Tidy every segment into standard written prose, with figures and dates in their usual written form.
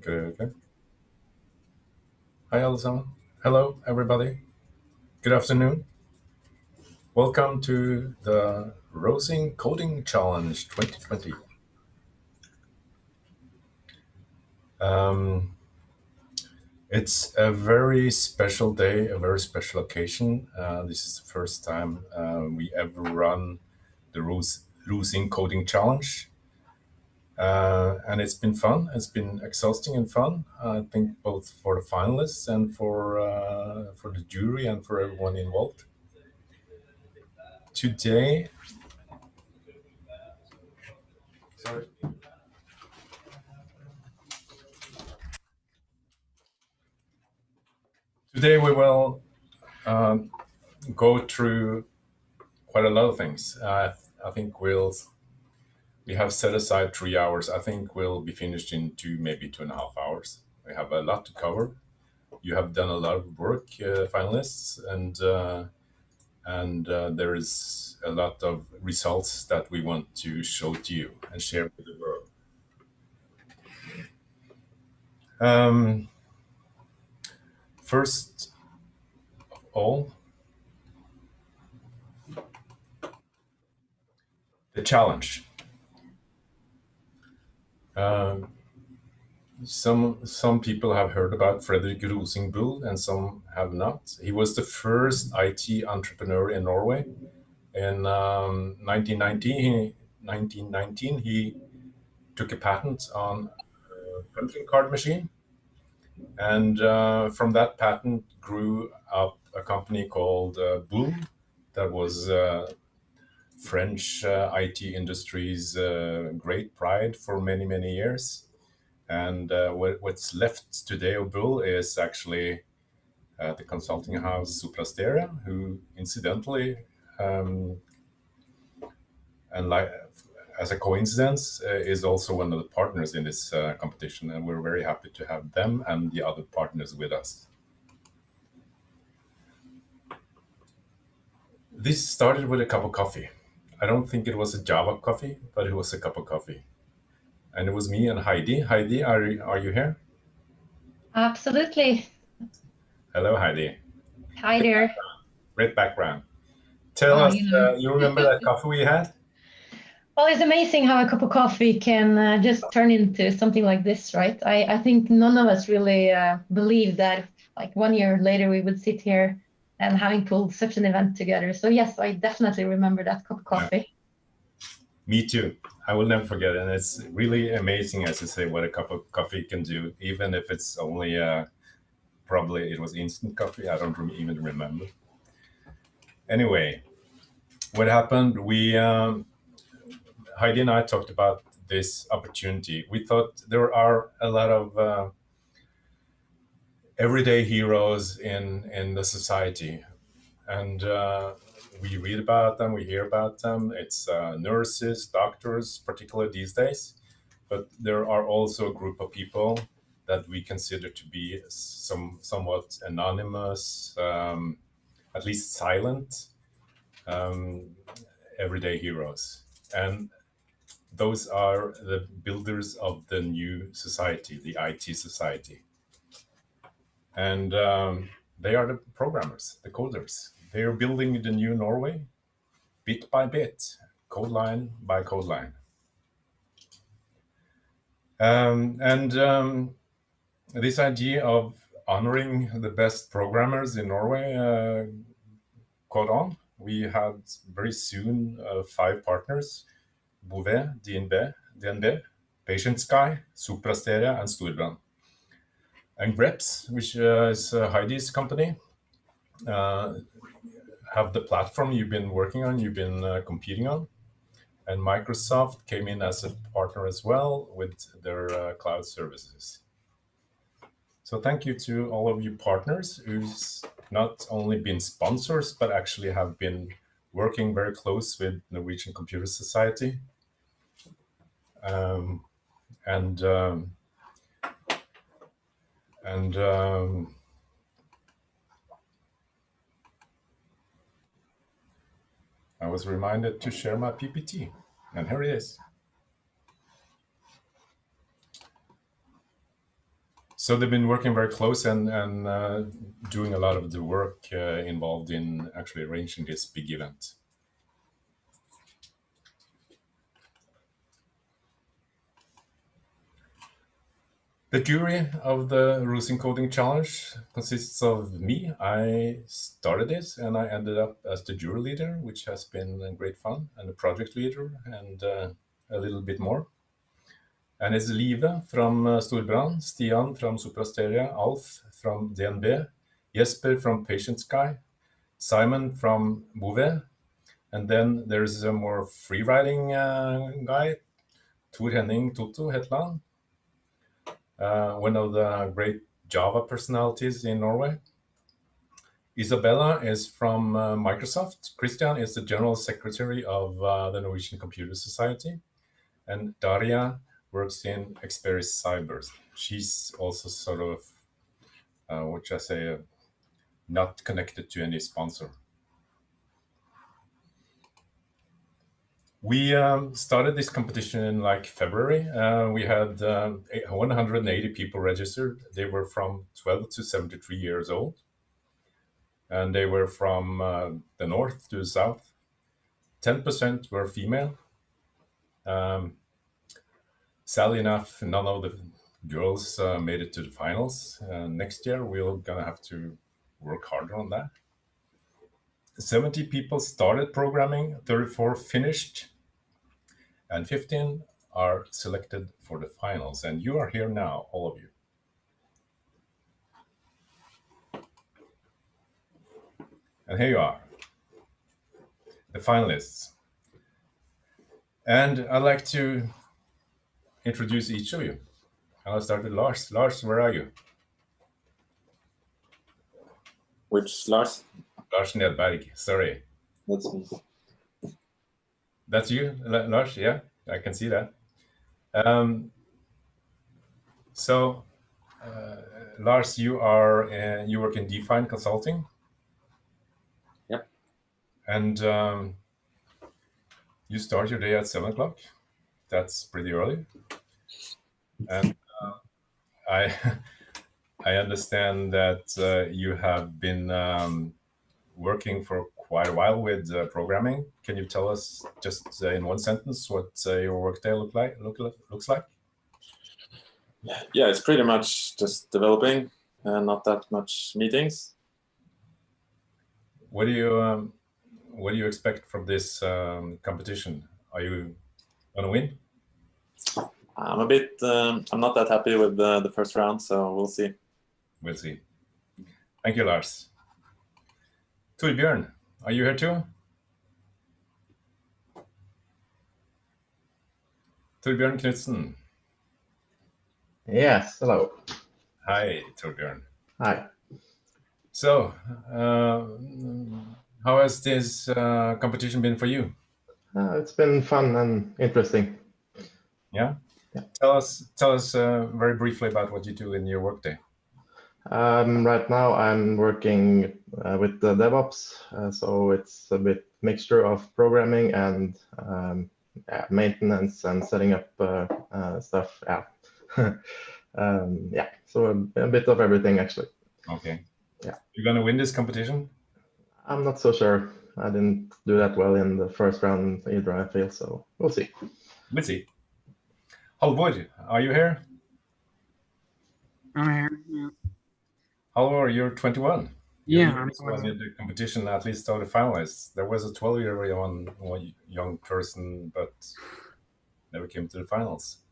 Good. Hi, Alison. Hello, everybody. Good afternoon. Welcome to the Rosing Coding Challenge 2020. It's a very special day, a very special occasion. This is the first time we ever run the Rosing Coding Challenge. And it's been fun. It's been exhausting and fun. I think both for the finalists and for the jury and for everyone involved. Today, we will go through quite a lot of things. I think we have set aside 3 hours. I think we'll be finished in maybe 2.5 hours. We have a lot to cover. You have done a lot of work, finalists, and there is a lot of results that we want to show to you and share with the world. First of all, the challenge. Some people have heard about Fredrik Rosingbull and some have not. He was the first IT entrepreneur in Norway. In 1919, he took a patent on a punching card machine. And from that patent grew up a company called Bull, that was French IT industry's great pride for many, many years. And what's left today of Bull is actually the consulting house Sopra Steria, who incidentally, and like as a coincidence, is also one of the partners in this competition. And we're very happy to have them and the other partners with us. This started with a cup of coffee. I don't think it was a Java coffee, but it was a cup of coffee. And it was me and Heidi. Heidi, are you here? Absolutely. Hello, Heidi. Hi there. Great background. Tell us, you remember that coffee we had? Well, it's amazing how a cup of coffee can just turn into something like this, right? I think none of us really believed that like 1 year later we would sit here and having pulled such an event together. So yes, I definitely remember that cup of coffee. Yeah. Me too. I will never forget it. And it's really amazing, as you say, what a cup of coffee can do, even if it's only, probably it was instant coffee. I don't even remember. Anyway, what happened? Heidi and I talked about this opportunity. We thought there are a lot of everyday heroes in the society. And we read about them, we hear about them. It's nurses, doctors, particularly these days. But there are also a group of people that we consider to be somewhat anonymous, at least silent, everyday heroes. And those are the builders of the new society, the IT society. And they are the programmers, the coders. They are building the new Norway bit by bit, code line by code line. This idea of honoring the best programmers in Norway caught on. We had very soon 5 partners: Bovuet, DNB, PatienSky, Sopra Steria, and Storebrand. And GrepS, which is Heidi's company, have the platform you've been working on, you've been competing on. And Microsoft came in as a partner as well with their cloud services. So thank you to all of you partners who's not only been sponsors, but actually have been working very close with Norwegian Computer Society. I was reminded to share my PPT, and here it is. So they've been working very close and doing a lot of the work involved in actually arranging this big event. The jury of the Rusin Coding Challenge consists of me. I started this and I ended up as the jury leader, which has been great fun, and the project leader and a little bit more. And it's Live from Storebrand, Stian from Sopra Steria, Alf from DNB, Jesper from PatienSky, Simon from Bouvet, and then there's a more free-writing guy, Tor Henning Toto Hetland, one of the great Java personalities in Norway. Isabella is from Microsoft. Christian is the general secretary of the Norwegian Computer Society. And Daria works in Experis Cyber. She's also sort of, what should I say, not connected to any sponsor. We started this competition in like February. We had 180 people registered. They were from 12 to 73 years old. And they were from the north to the south. 10% were female. Sadly enough, none of the girls made it to the finals. Next year, we're gonna have to work harder on that. 70 people started programming, 34 finished, and 15 are selected for the finals. And you are here now, all of you. And here you are, the finalists. And I'd like to introduce each of you. And I'll start with Lars. Lars, where are you? Which Lars? Lars Nedberg, sorry. That's me. That's you, Lars? Yeah, I can see that. Lars, you work in Define Consulting. Yep. And you start your day at 7 o'clock. That's pretty early. And I understand that you have been working for quite a while with programming. Can you tell us just in one sentence what your workday looks like? Yeah, it's pretty much just developing and not that much meetings. What do you expect from this competition? Are you gonna win? I'm not that happy with the first round, so we'll see. We'll see. Thank you, Lars. Torbjørn, are you here too? Torbjørn Knutsen. Yes, hello. Hi, Torbjørn. Hi. So, how has this competition been for you? It's been fun and interesting. Yeah? Yeah. Tell us very briefly about what you do in your workday. Right now I'm working with the DevOps, so it's a bit mixture of programming and maintenance and setting up stuff. Yeah. Yeah, so a bit of everything actually. Okay. Yeah. You're gonna win this competition? I'm not so sure. I didn't do that well in the first round either, I feel, so we'll see. We'll see. Halvor, are you here? I'm here. Yeah. Halvor, you're 21. Yeah, You're I'm one in the competition, at least of the finalists. There was a 12-year-old young person, but never came to the finals.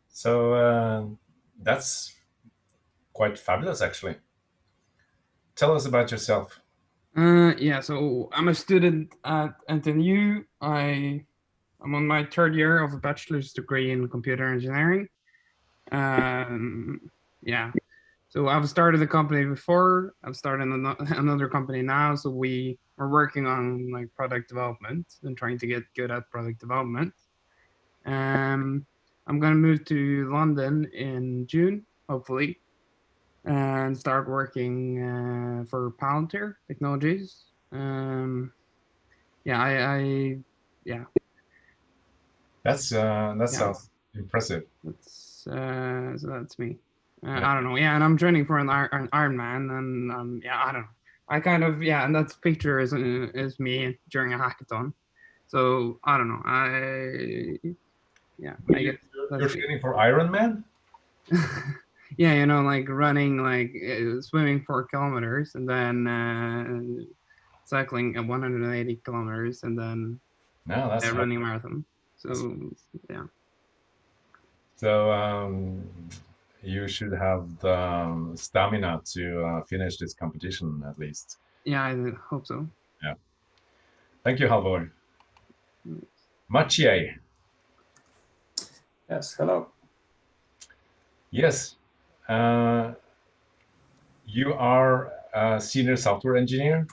So that's quite fabulous, actually. Tell us about yourself. Yeah, so I'm a student at NTNU. I'm on my third year of a bachelor's degree in computer engineering. Yeah, so I've started a company before. I've started another company now. So we are working on like product development and trying to get good at product development. I'm gonna move to London in June, hopefully, and start working for Palantir Technologies. Yeah, yeah. That sounds impressive. So that's me. I don't know. Yeah, and I'm training for an Ironman, and yeah, I don't know. I kind of and that picture is me during a hackathon. So I don't know. I guess you're training for Ironman. Yeah, you know, like running, like swimming 4 kilometers, and then cycling 180 kilometers, and then that's running a marathon. So yeah. So you should have the stamina to finish this competition at least. Yeah, I hope so. Yeah. Thank you, Halvor. Maciej. Yes, hello. Yes. You are a senior software engineer.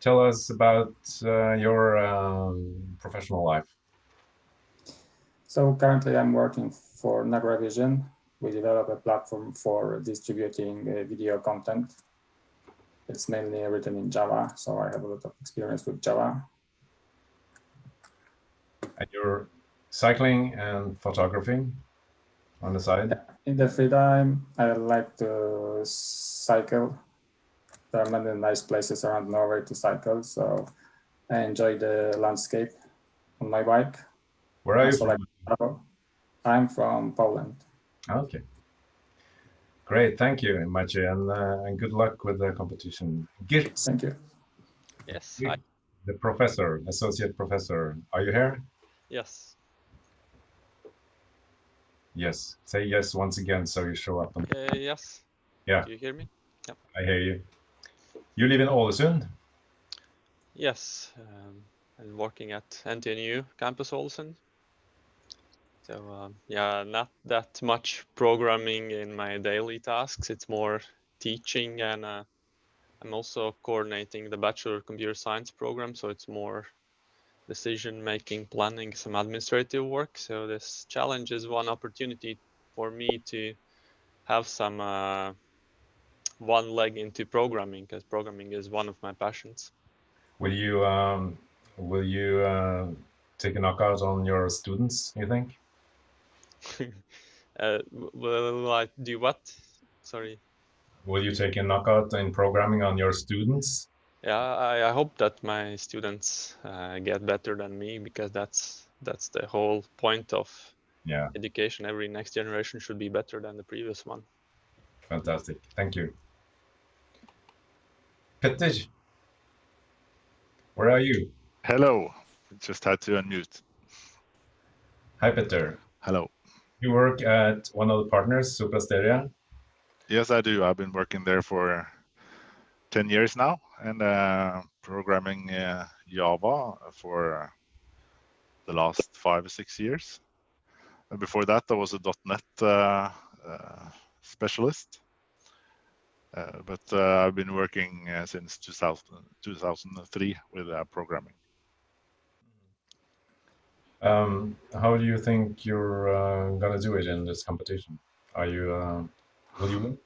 Tell us about your professional life. So currently I'm working for Nagravision. We develop a platform for distributing video content. It's mainly written in Java, so I have a lot of experience with Java. And you're cycling and photography on the side? In the free time, I like to cycle. There are many nice places around Norway to cycle, so I enjoy the landscape on my bike. Where are you from? I'm from Poland. Okay. Great, thank you, Maciej, and good luck with the competition. GrepS. Thank you. Yes, hi. The professor, associate professor, are you here? Yes. Yes. Say yes once again so you show up. Yes. Yeah. Do you hear me? Yep. I hear you. You live in Ålesund? Yes. I'm working at NTNU campus Ålesund. So yeah, not that much programming in my daily tasks. It's more teaching, and I'm also coordinating the Bachelor of Computer Science program. So it's more decision-making, planning, some administrative work. So this challenge is one opportunity for me to have some one leg into programming, because programming is one of my passions. Will you take a knockout on your students, you think? Will I do what? Sorry. Will you take a knockout in programming on your students? Yeah, I hope that my students get better than me, because that's the whole point of education. Every next generation should be better than the previous one. Fantastic. Thank you. Petter, where are you? Hello. Just had to unmute. Hi, Petter. Hello. You work at one of the partners, Sopra Steria? Yes, I do. I've been working there for 10 years now, and programming Java for the last 5 or 6 years. And before that, I was a .NET specialist. But I've been working since 2003 with programming. How do you think you're gonna do it in this competition? Are you will you win?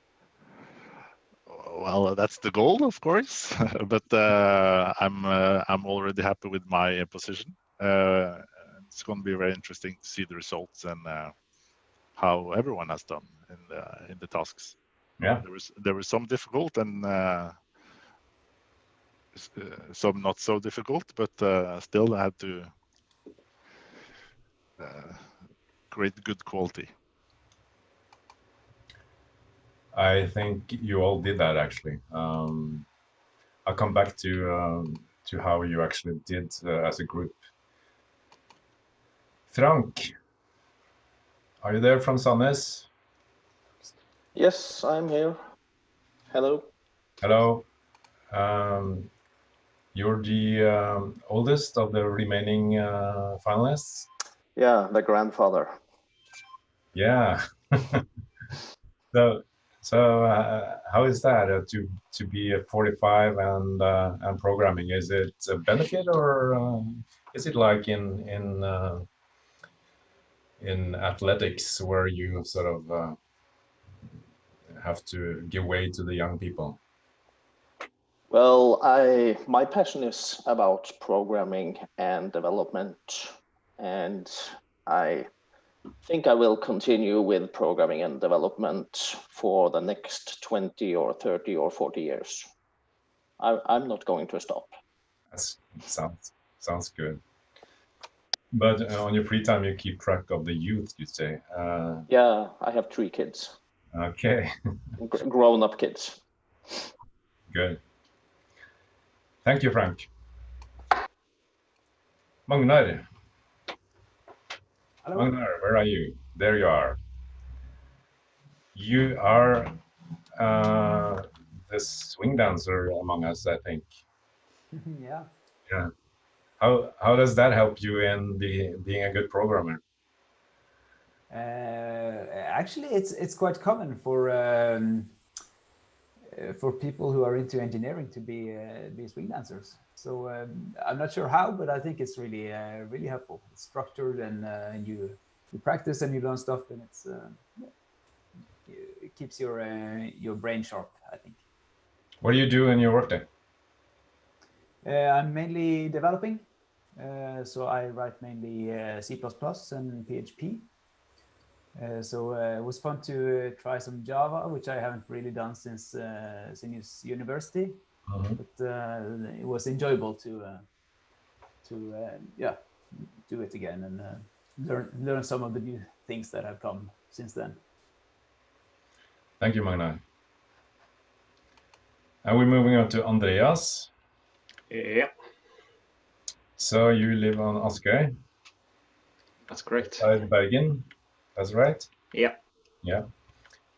Well, that's the goal, of course. But I'm already happy with my position. It's going to be very interesting to see the results and how everyone has done in the tasks. Yeah, there was some difficult and some not so difficult, but still I had to create good quality. I think you all did that actually. I'll come back to how you actually did as a group. Frank, are you there from Sandnes? Yes, I'm here. Hello. Hello. You're the oldest of the remaining finalists? Yeah, the grandfather. Yeah. So how is that to be 45 and programming? Is it a benefit, or is it like in athletics where you sort of have to give way to the young people? Well, my passion is about programming and development, and I think I will continue with programming and development for the next 20 or 30 or 40 years. I'm not going to stop. That sounds good. But on your free time, you keep track of the youth, you say? Yeah, I have 3 kids. Okay. Grown-up kids. Good. Thank you, Frank. Magnar. Hello. Magnar, where are you? There you are. You are the swing dancer among us, I think. Yeah. Yeah. How does that help you in being a good programmer? Actually, it's quite common for people who are into engineering to be swing dancers. So I'm not sure how, but I think it's really really helpful. It's structured, and you practice and you learn stuff, and it keeps your brain sharp, I think. What do you do in your workday? I'm mainly developing, so I write mainly C++ and PHP. So it was fun to try some Java, which I haven't really done since university. But it was enjoyable to do it again and learn some of the new things that have come since then. Thank you, Magnar. And we're moving on to Andreas. Yeah. So you live on Askøy? That's correct. Outside Bergen, that's right? Yeah. Yeah.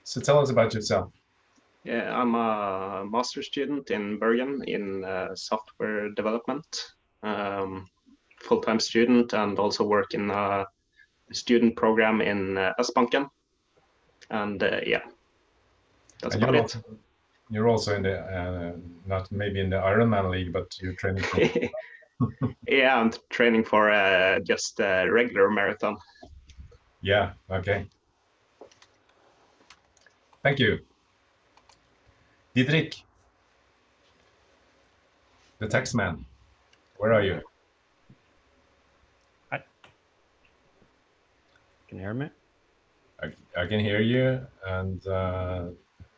So tell us about yourself. Yeah, I'm a master's student in Bergen in software development. Full-time student, and also work in a student program in Østbanken. And yeah, that's about it. You're also in the, not maybe in the Ironman League, but you're training for... Yeah, I'm training for just a regular marathon. Yeah, okay. Thank you. Didrik, the tax man, where are you? Hi. Can you hear me? I can hear you, and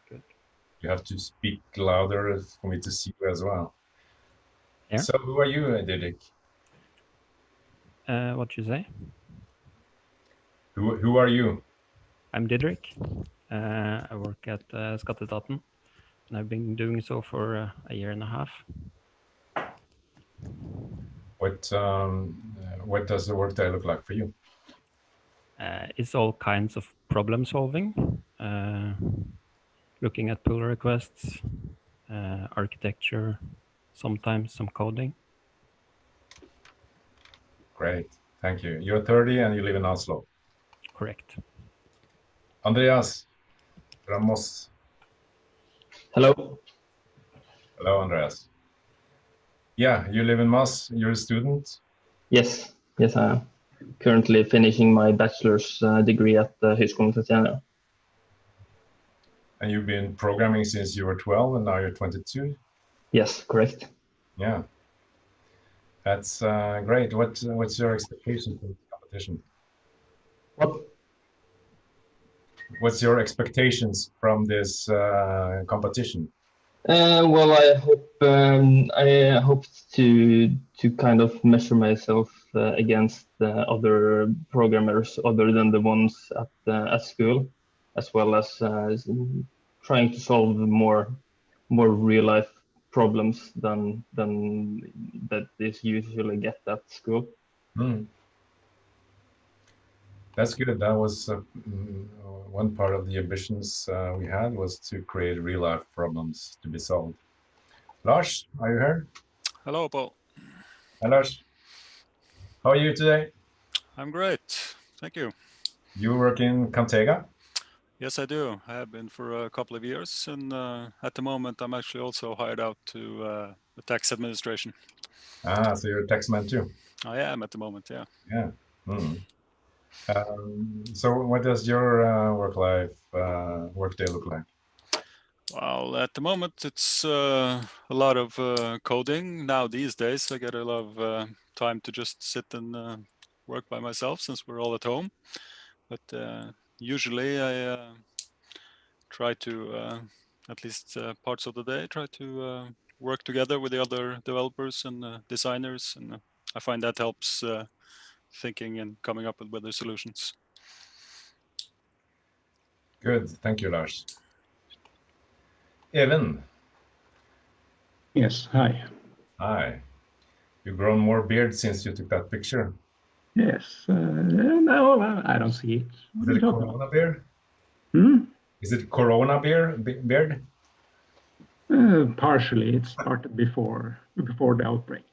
Good. You have to speak louder for me to see you as well. Yeah. So who are you, Didrik? What you say? Who are you? I'm Didrik. I work at Skatteetaten, and I've been doing so for a year and a half. What does the workday look like for you? It's all kinds of problem solving, looking at pull requests, architecture, sometimes some coding. Great, thank you. You're 30 and you live in Oslo. Correct. Andreas from Moss. Hello. Hello, Andreas. Yeah, you live in Moss. You're a student? Yes, I am. Currently finishing my bachelor's degree at Høgskolen for Ciara. And you've been programming since you were 12 and now you're 22? Yes, correct. Yeah, that's great. What's your expectation for the competition? What? What's your expectations from this competition? Well, I hope to kind of measure myself against other programmers other than the ones at school, as well as trying to solve more real life problems than that is usually get at school. That's good. That was one part of the ambitions we had, was to create real life problems to be solved. Lars, are you here? Hello, Paul. Hi, Lars. How are you today? I'm great. Thank you. You work in Cantega? Yes, I do. I have been for a couple of years, and at the moment I'm actually also hired out to the tax administration. Ah, so you're a taxman too? I am at the moment, yeah. Yeah. So what does your workday look like? Well, at the moment it's a lot of coding. Now these days I get a lot of time to just sit and work by myself since we're all at home. but usually I try to, at least parts of the day, try to work together with the other developers and designers, and I find that helps thinking and coming up with better solutions. Good, thank you, Lars. Evjenth. Yes, hi. Hi. You've grown more beard since you took that picture. Yes, no, I don't see it. Is it a Corona beard? Hmm? Is it Corona beard? Partially, it started before the outbreak.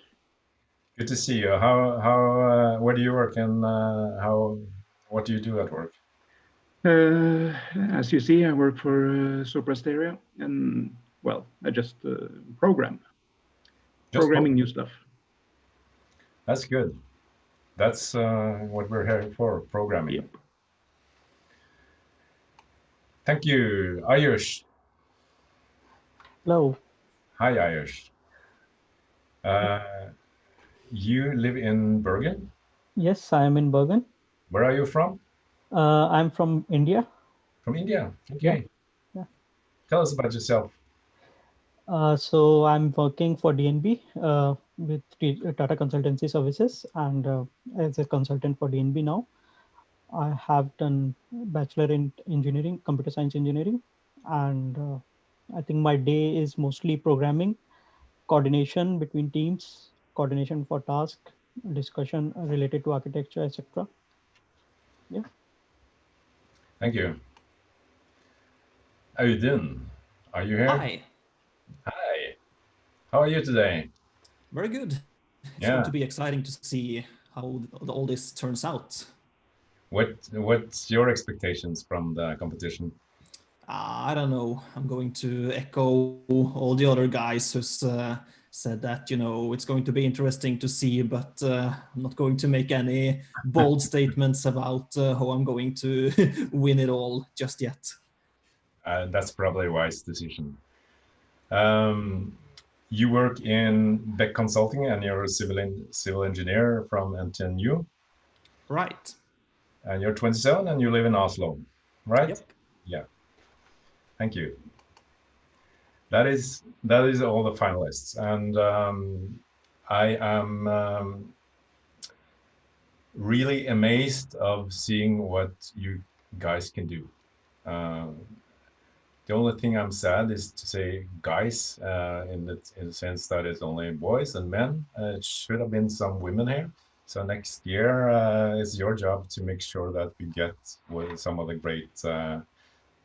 Good to see you. Where do you work, and what do you do at work? As you see, I work for Sopra Steria, and well, I just programming new stuff. That's good. That's what we're here for, programming. Yep. Thank you, Ayush. Hello. Hi, Ayush. You live in Bergen? Yes, I am in Bergen. Where are you from? I'm from India. From India? Okay. Yeah. Tell us about yourself. So I'm working for DNB with Tata Consultancy Services, and as a consultant for DNB now. I have done bachelor in engineering, computer science engineering, and I think my day is mostly programming, coordination between teams, coordination for task, discussion related to architecture, etc. Yeah. Thank you. Audun, are you here? Hi. Hi. How are you today? Very good. It's going to be exciting to see how all this turns out. What's your expectations from the competition? I don't know. I'm going to echo all the other guys who's said that, it's going to be interesting to see, but I'm not going to make any bold statements about how I'm going to win it all just yet. That's probably a wise decision. You work in Beck Consulting, and you're a civil engineer from NTNU. Right. And you're 27 and you live in Oslo, right? Yep. Yeah. Thank you. That is all the finalists, and I am really amazed of seeing what you guys can do. The only thing I'm sad is to say guys in the sense that it's only boys and men. It should have been some women here. So next year it's your job to make sure that we get some of the great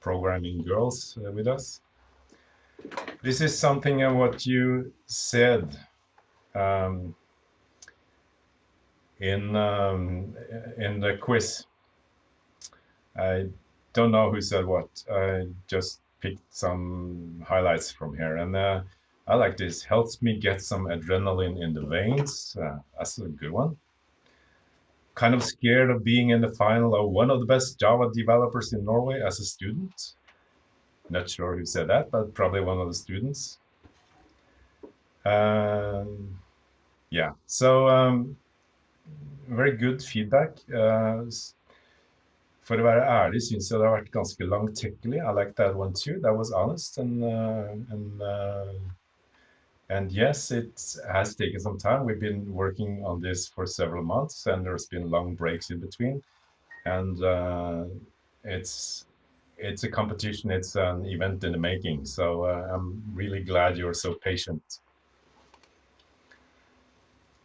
programming girls with us. This is something of what you said in the quiz. I don't know who said what. I just picked some highlights from here, and I like this. Helps me get some adrenaline in the veins. That's a good one. Kind of scared of being in the final of one of the best Java developers in Norway as a student. Not sure who said that, but probably one of the students. Yeah, so very good feedback. For å være ærlig synes jeg det har vært ganske langtekkelig. I like that one too. That was honest, and yes, it has taken some time. We've been working on this for several months, and there's been long breaks in between. And it's a competition. It's an event in the making. So I'm really glad you're so patient.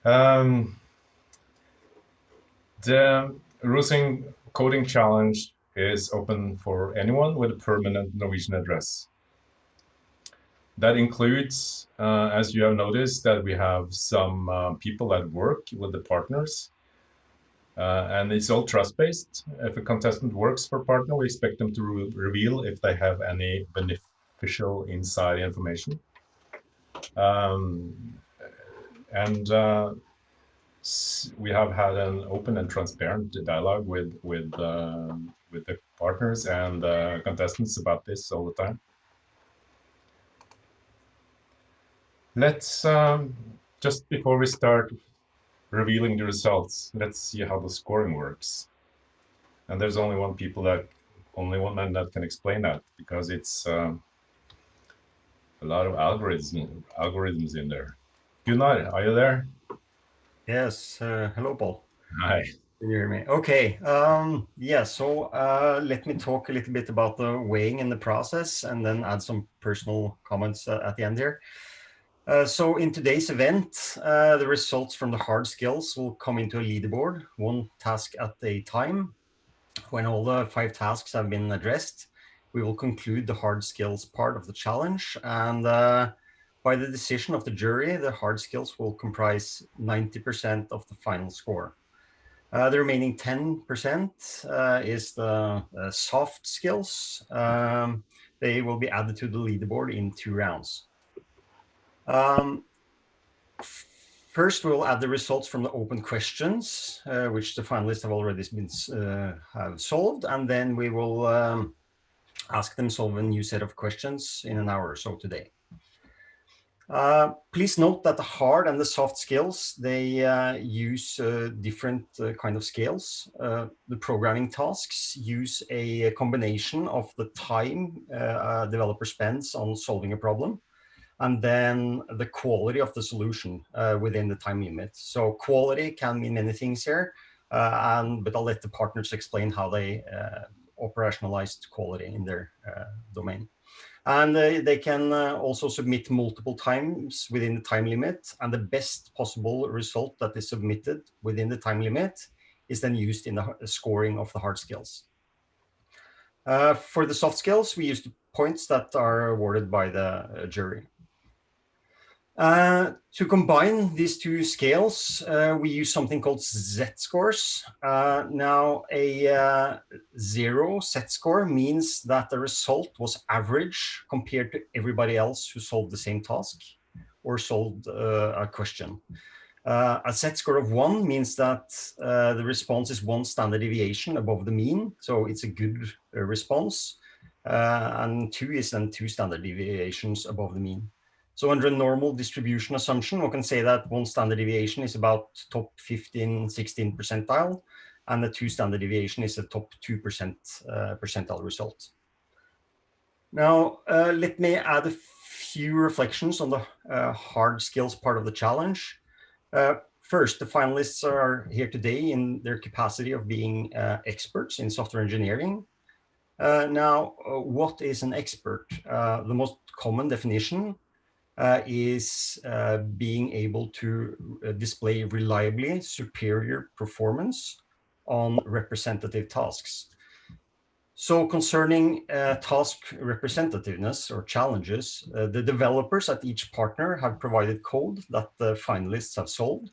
The Rusing Coding Challenge is open for anyone with a permanent Norwegian address. That includes, as you have noticed, that we have some people that work with the partners, and it's all trust-based. If a contestant works for a partner, we expect them to reveal if they have any beneficial inside information. We have had an open and transparent dialogue with the partners and contestants about this all the time. Let's just before we start revealing the results, let's see how the scoring works. And there's only only one man that can explain that, because it's a lot of algorithms in there. Gunnar, are you there? Yes. Hello, Paul. Hi. Can you hear me? Okay. Yeah. So let me talk a little bit about the weighing in the process, and then add some personal comments at the end here. So in today's event, the results from the hard skills will come into a leaderboard, one task at a time. When all the 5 tasks have been addressed, we will conclude the hard skills part of the challenge, and by the decision of the jury, the hard skills will comprise 90% of the final score. The remaining 10% is the soft skills. They will be added to the leaderboard in 2 rounds. First, we'll add the results from the open questions, which the finalists have already been have solved, and then we will ask them solve a new set of questions in an hour or so today. Please note that the hard and the soft skills, they use different kind of scales. The programming tasks use a combination of the time a developer spends on solving a problem, and then the quality of the solution within the time limit. So quality can mean many things here, but I'll let the partners explain how they operationalized quality in their domain. And they can also submit multiple times within the time limit, and the best possible result that is submitted within the time limit is then used in the scoring of the hard skills. For the soft skills, we use the points that are awarded by the jury. To combine these 2 scales, we use something called Z-scores. Now, a 0 Z-score means that the result was average compared to everybody else who solved the same task or solved a question. A Z-score of 1 means that the response is 1 standard deviation above the mean, so it's a good response. And 2 is then 2 standard deviations above the mean. So under a normal distribution assumption, one can say that 1 standard deviation is about top 15, 16 percentile, and the 2 standard deviation is a top 2% percentile result. Now, let me add a few reflections on the hard skills part of the challenge. First, the finalists are here today in their capacity of being experts in software engineering. Now, what is an expert? The most common definition is being able to display reliably superior performance on representative tasks. So concerning task representativeness or challenges, the developers at each partner have provided code that the finalists have solved.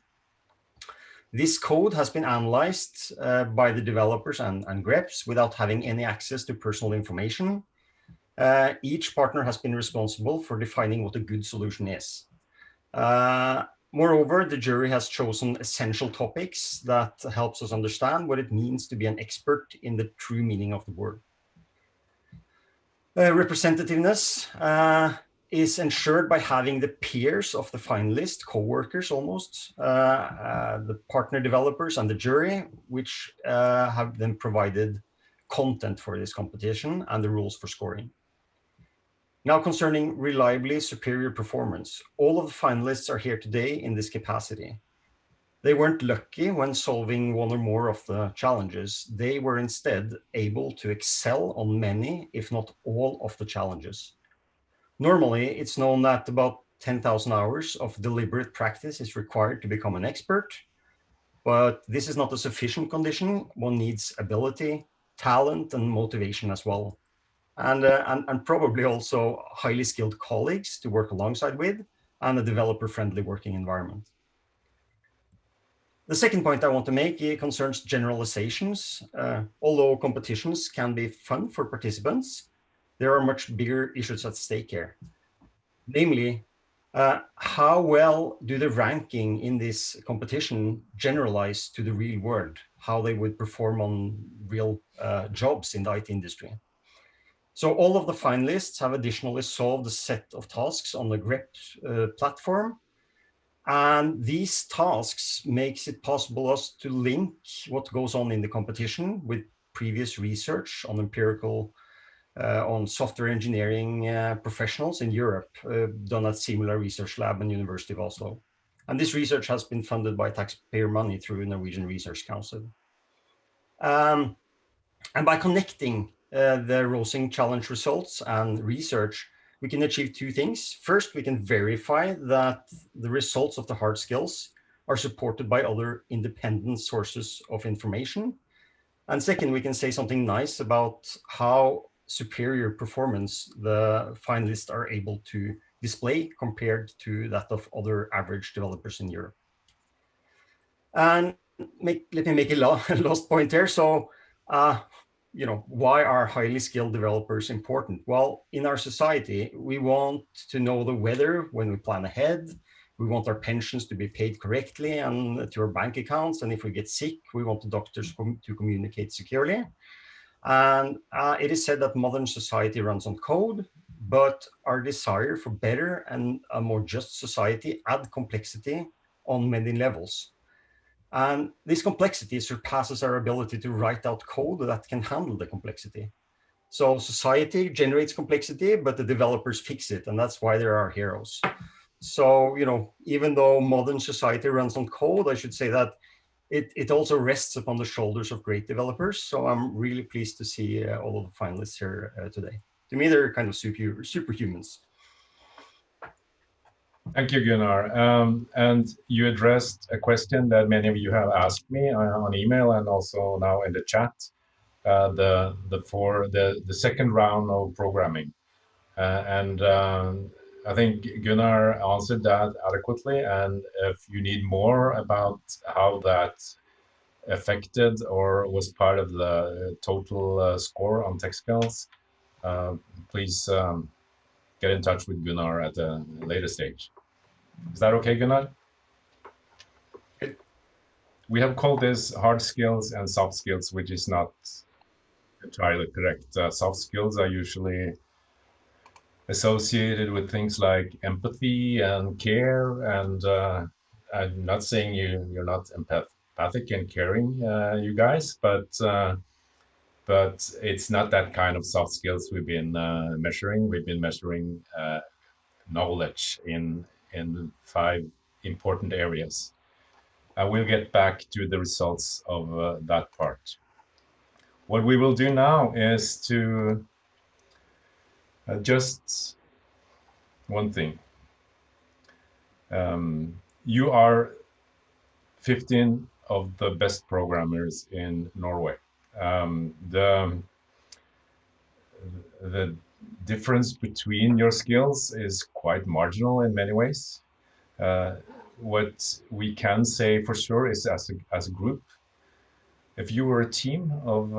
This code has been analyzed by the developers and GrepS without having any access to personal information. Each partner has been responsible for defining what a good solution is. Moreover, the jury has chosen essential topics that helps us understand what it means to be an expert in the true meaning of the word. Representativeness is ensured by having the peers of the finalist, co-workers almost, the partner developers and the jury, which have then provided content for this competition and the rules for scoring. Now, concerning reliably superior performance, all of the finalists are here today in this capacity. They weren't lucky when solving 1 or more of the challenges. They were instead able to excel on many, if not all, of the challenges. Normally, it's known that about 10,000 hours of deliberate practice is required to become an expert, but this is not a sufficient condition. One needs ability, talent, and motivation as well. And probably also highly skilled colleagues to work alongside with, and a developer-friendly working environment. The second point I want to make concerns generalizations. Although competitions can be fun for participants, there are much bigger issues at stake here. Namely, how well do the ranking in this competition generalize to the real world, how they would perform on real jobs in the IT industry? So all of the finalists have additionally solved a set of tasks on the GrepS platform. And these tasks makes it possible us to link what goes on in the competition with previous research on empirical on software engineering professionals in Europe, done at similar research lab and University of Oslo. And this research has been funded by taxpayer money through Norwegian Research Council. And by connecting the Rosing Challenge results and research, we can achieve two things. First, we can verify that the results of the hard skills are supported by other independent sources of information. And second, we can say something nice about how superior performance the finalists are able to display compared to that of other average developers in Europe. And let me make a last point here. So, you know, why are highly skilled developers important? Well, in our society, we want to know the weather when we plan ahead. We want our pensions to be paid correctly and to our bank accounts. And if we get sick, we want the doctors to communicate securely. And it is said that modern society runs on code, but our desire for better and a more just society add complexity on many levels. And this complexity surpasses our ability to write out code that can handle the complexity. So society generates complexity, but the developers fix it, and that's why there are heroes. So, you know, even though modern society runs on code, I should say that it also rests upon the shoulders of great developers. So I'm really pleased to see all of the finalists here today. To me, they're kind of superhumans. Thank you, Gunnar. And you addressed a question that many of you have asked me on email and also now in the chat, the second round of programming. I think Gunnar answered that adequately. And if you need more about how that affected or was part of the total score on tech skills, please get in touch with Gunnar at a later stage. Is that okay, Gunnar? We have called this hard skills and soft skills, which is not entirely correct. Soft skills are usually associated with things like empathy and care. And I'm not saying you're not empathic and caring, you guys, but it's not that kind of soft skills we've been measuring. We've been measuring knowledge in 5 important areas. We'll get back to the results of that part. What we will do now is to just one thing. You are 15 of the best programmers in Norway. The difference between your skills is quite marginal in many ways. What we can say for sure is as a group, if you were a team of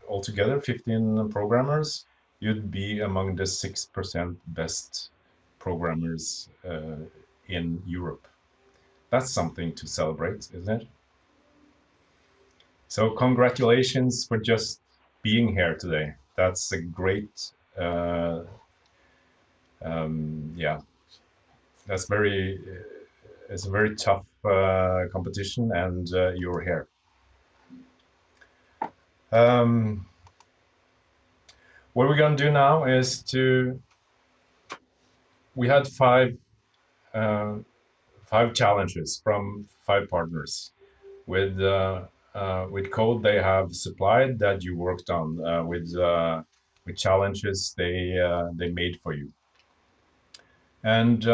altogether 15 programmers, you'd be among the 6% best programmers in Europe. That's something to celebrate, isn't it? So congratulations for just being here today. That's a great, yeah, that's it's a very tough competition, and you're here. What we're going to do now is we had 5 challenges from 5 partners with code they have supplied that you worked on, with challenges they made for you. And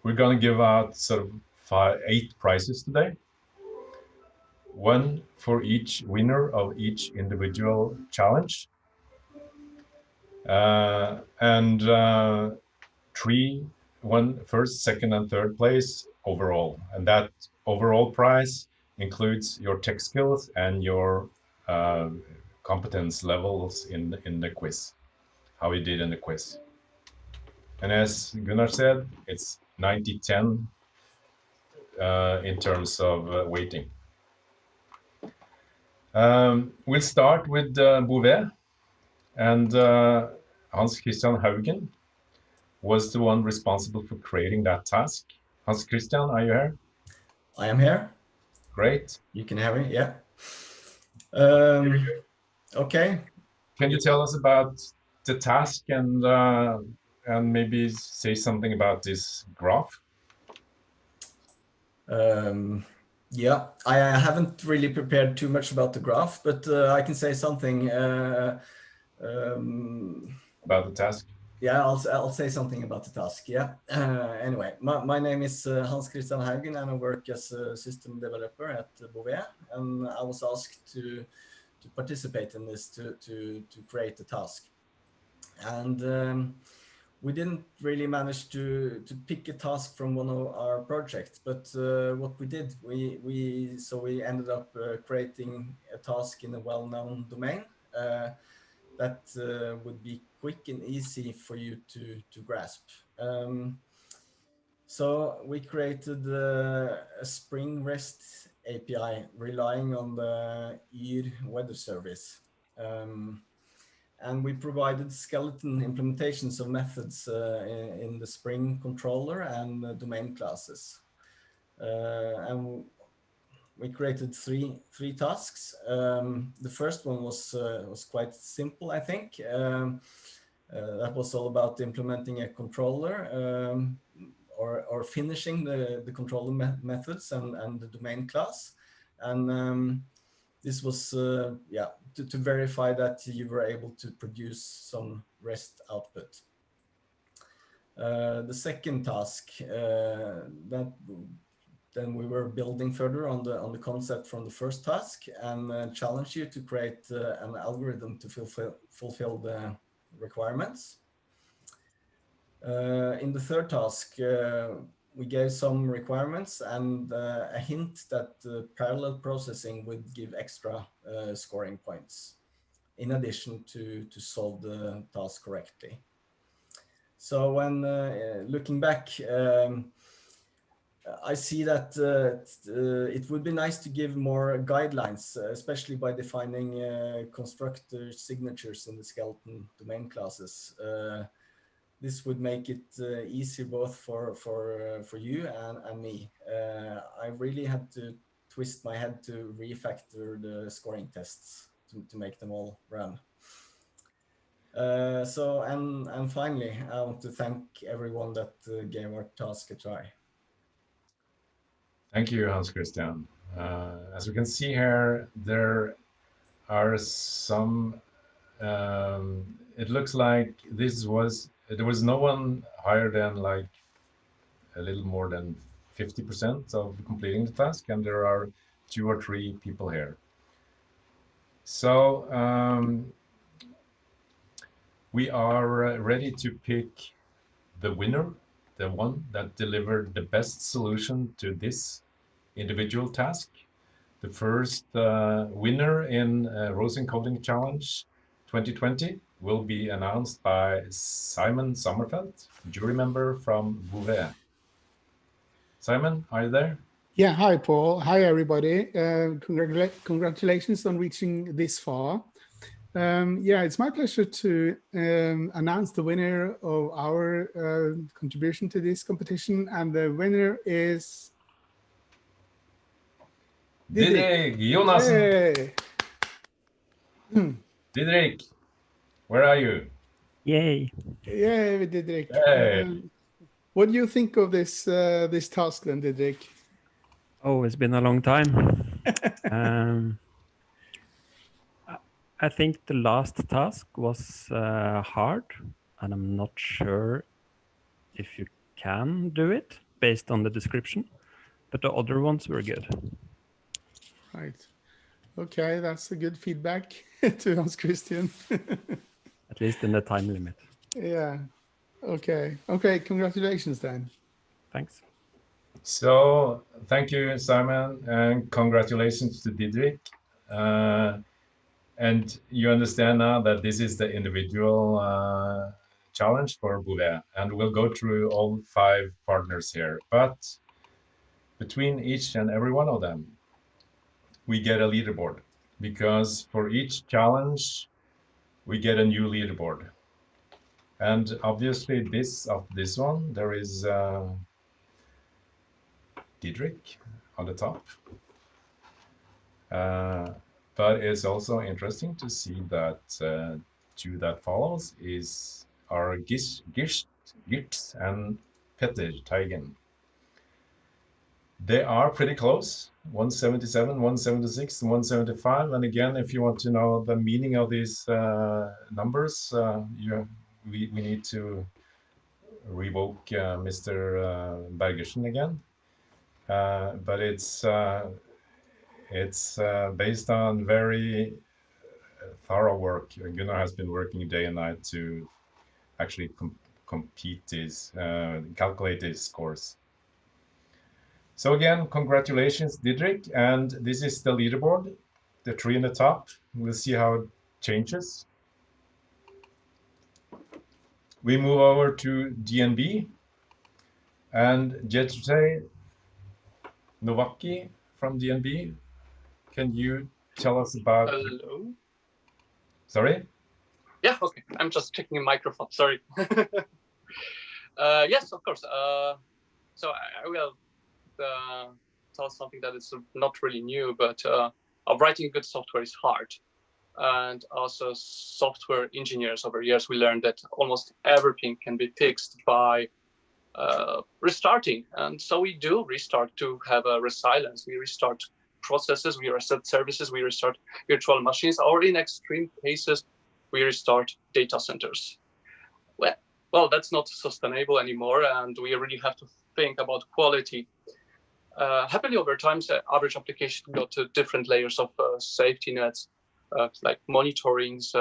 we're going to give out sort of 8 prizes today. 1 for each winner of each individual challenge. And 3, 1 first, second, and third place overall. And that overall prize includes your tech skills and your competence levels in the quiz, how you did in the quiz. And as Gunnar said, it's 90-10 in terms of weighting. We'll start with Bouvet, and Hans Christian Haugen was the one responsible for creating that task. Hans Christian, are you here? I am here. Great. You can hear me, yeah. Okay. Can you tell us about the task and maybe say something about this graph? Yeah, I haven't really prepared too much about the graph, but I can say something about the task. Yeah, I'll say something about the task. Yeah. Anyway, my name is Hans Christian Haugen, and I work as a system developer at Bouvet, and I was asked to participate in this to create the task. And we didn't really manage to pick a task from one of our projects, but what we did, we ended up creating a task in a well-known domain that would be quick and easy for you to grasp. So we created a Spring REST API relying on the EAR weather service. And we provided skeleton implementations of methods in the Spring controller and the domain classes. And we created three tasks. The first one was quite simple, I think. That was all about implementing a controller or finishing the controller methods and the domain class. And this was to verify that you were able to produce some REST output. The second task then we were building further on the concept from the first task and challenge you to create an algorithm to fulfill the requirements. In the third task, we gave some requirements and a hint that parallel processing would give extra scoring points in addition to solve the task correctly. So when looking back, I see that it would be nice to give more guidelines, especially by defining constructor signatures in the skeleton domain classes. This would make it easier both for you and me. I really had to twist my head to refactor the scoring tests to make them all run. And finally, I want to thank everyone that gave our task a try. Thank you, Hans Christian. As we can see here, there are some, it looks like there was no one higher than like a little more than 50% of completing the task, and there are 2 or 3 people here. So we are ready to pick the winner, the one that delivered the best solution to this individual task. The first winner in Rosin Coding Challenge 2020 will be announced by Simon Sommerfeld, jury member from Bouvet. Simon, are you there? Yeah, hi Paul. Hi everybody. Congratulations on reaching this far. Yeah, it's my pleasure to announce the winner of our contribution to this competition, and the winner is Didrik, Jonassen. Hey. Didrik, where are you? Yay. Yay, Didrik. Hey. What do you think of this this task then, Didrik? Oh, it's been a long time. I think the last task was hard, and I'm not sure if you can do it based on the description, but the other ones were good. Right. Okay, that's a good feedback to Hans Christian. At least in the time limit. Yeah. Okay. Okay, congratulations then. Thanks. So thank you, Simon, and congratulations to Didrik. And you understand now that this is the individual challenge for Bouvet, and we'll go through all 5 partners here. But between each and every one of them, we get a leaderboard, because for each challenge, we get a new leaderboard. And obviously this one, there is Didrik on the top. But it's also interesting to see that two that follows are Gits and Petter Teigen. They are pretty close, 177, 176, 175. And again, if you want to know the meaning of these numbers, we need to revoke Mr. Bergersen again. But it's based on very thorough work. Gunnar has been working day and night to actually calculate these scores. So again, congratulations, Didrik. And this is the leaderboard, the tree in the top. We'll see how it changes. We move over to DNB. And Jerzy Nowacki from DNB, can you tell us about... Hello? Sorry? Yeah, okay. I'm just checking a microphone, sorry. Yes, of course. So I will tell something that is not really new, but writing good software is hard. And also software engineers over years, we learned that almost everything can be fixed by restarting. And so we do restart to have a resilience. We restart processes, we restart services, we restart virtual machines, or in extreme cases, we restart data centers. Well, that's not sustainable anymore, and we really have to think about quality. Happily, over time, the average application got to different layers of safety nets, like monitorings,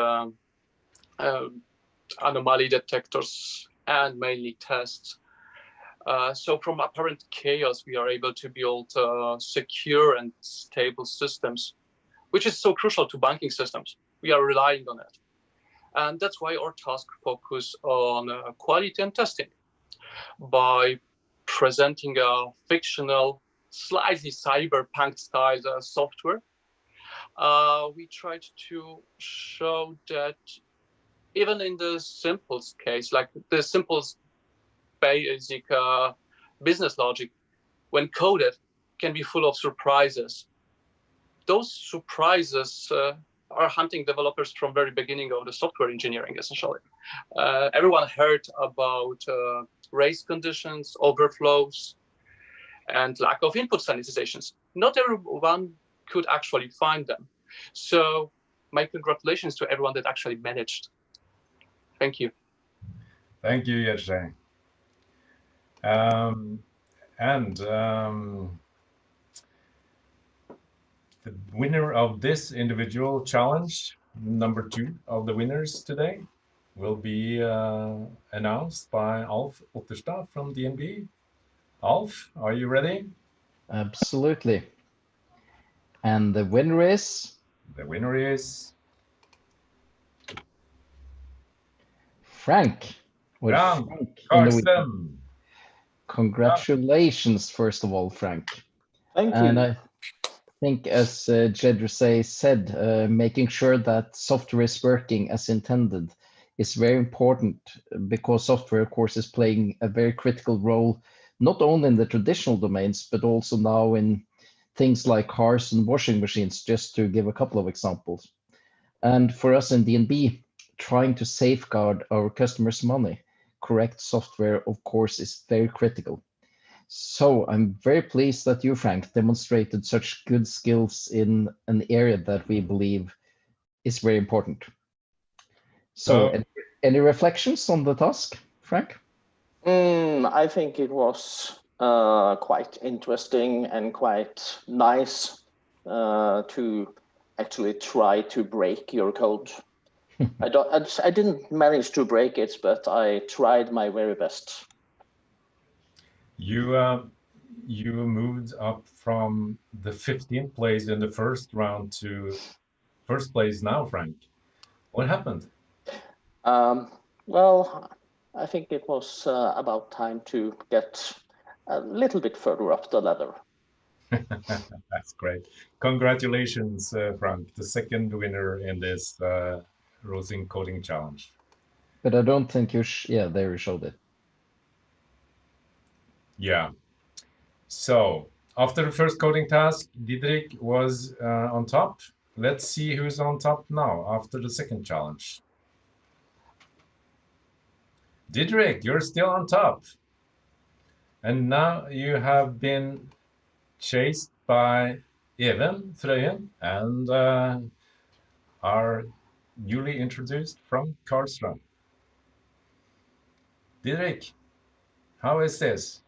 anomaly detectors, and mainly tests. So from apparent chaos, we are able to build secure and stable systems, which is so crucial to banking systems. We are relying on it. And that's why our task focus on quality and testing. By presenting a fictional, slightly cyberpunk style software, we tried to show that even in the simplest case, like the simplest basic business logic, when coded, can be full of surprises. Those surprises are hunting developers from very beginning of the software engineering, essentially. Everyone heard about race conditions, overflows, and lack of input sanitizations. Not everyone could actually find them. So my congratulations to everyone that actually managed. Thank you. Thank you, Jerzy. The winner of this individual challenge, number 2 of the winners today, will be announced by Alf Otterstad from DNB. Alf, are you ready? Absolutely. And the winner is? The winner is... Frank. Frank Karlstrøm. Congratulations, first of all, Frank. Thank you. And I think, as Jerzy said, making sure that software is working as intended is very important, because software, of course, is playing a very critical role, not only in the traditional domains, but also now in things like cars and washing machines, just to give a couple of examples. And for us in DNB, trying to safeguard our customers' money, correct software, of course, is very critical. So I'm very pleased that you, Frank, demonstrated such good skills in an area that we believe is very important. So any reflections on the task, Frank? I think it was quite interesting and quite nice to actually try to break your code. I didn't manage to break it, but I tried my very best. You moved up from the 15th place in the first round to first place now, Frank. What happened? Well, I think it was about time to get a little bit further up the ladder. That's great. Congratulations, Frank, the second winner in this Rosing Coding Challenge. But I don't think you, there you showed it. Yeah. So After the first coding task, Didrik was on top. Let's see who's on top now after the second challenge. Didrik, you're still on top. And now you have been chased by Evjenth, Frøyen, and are newly introduced from Karlstrøm. Didrik, how is this?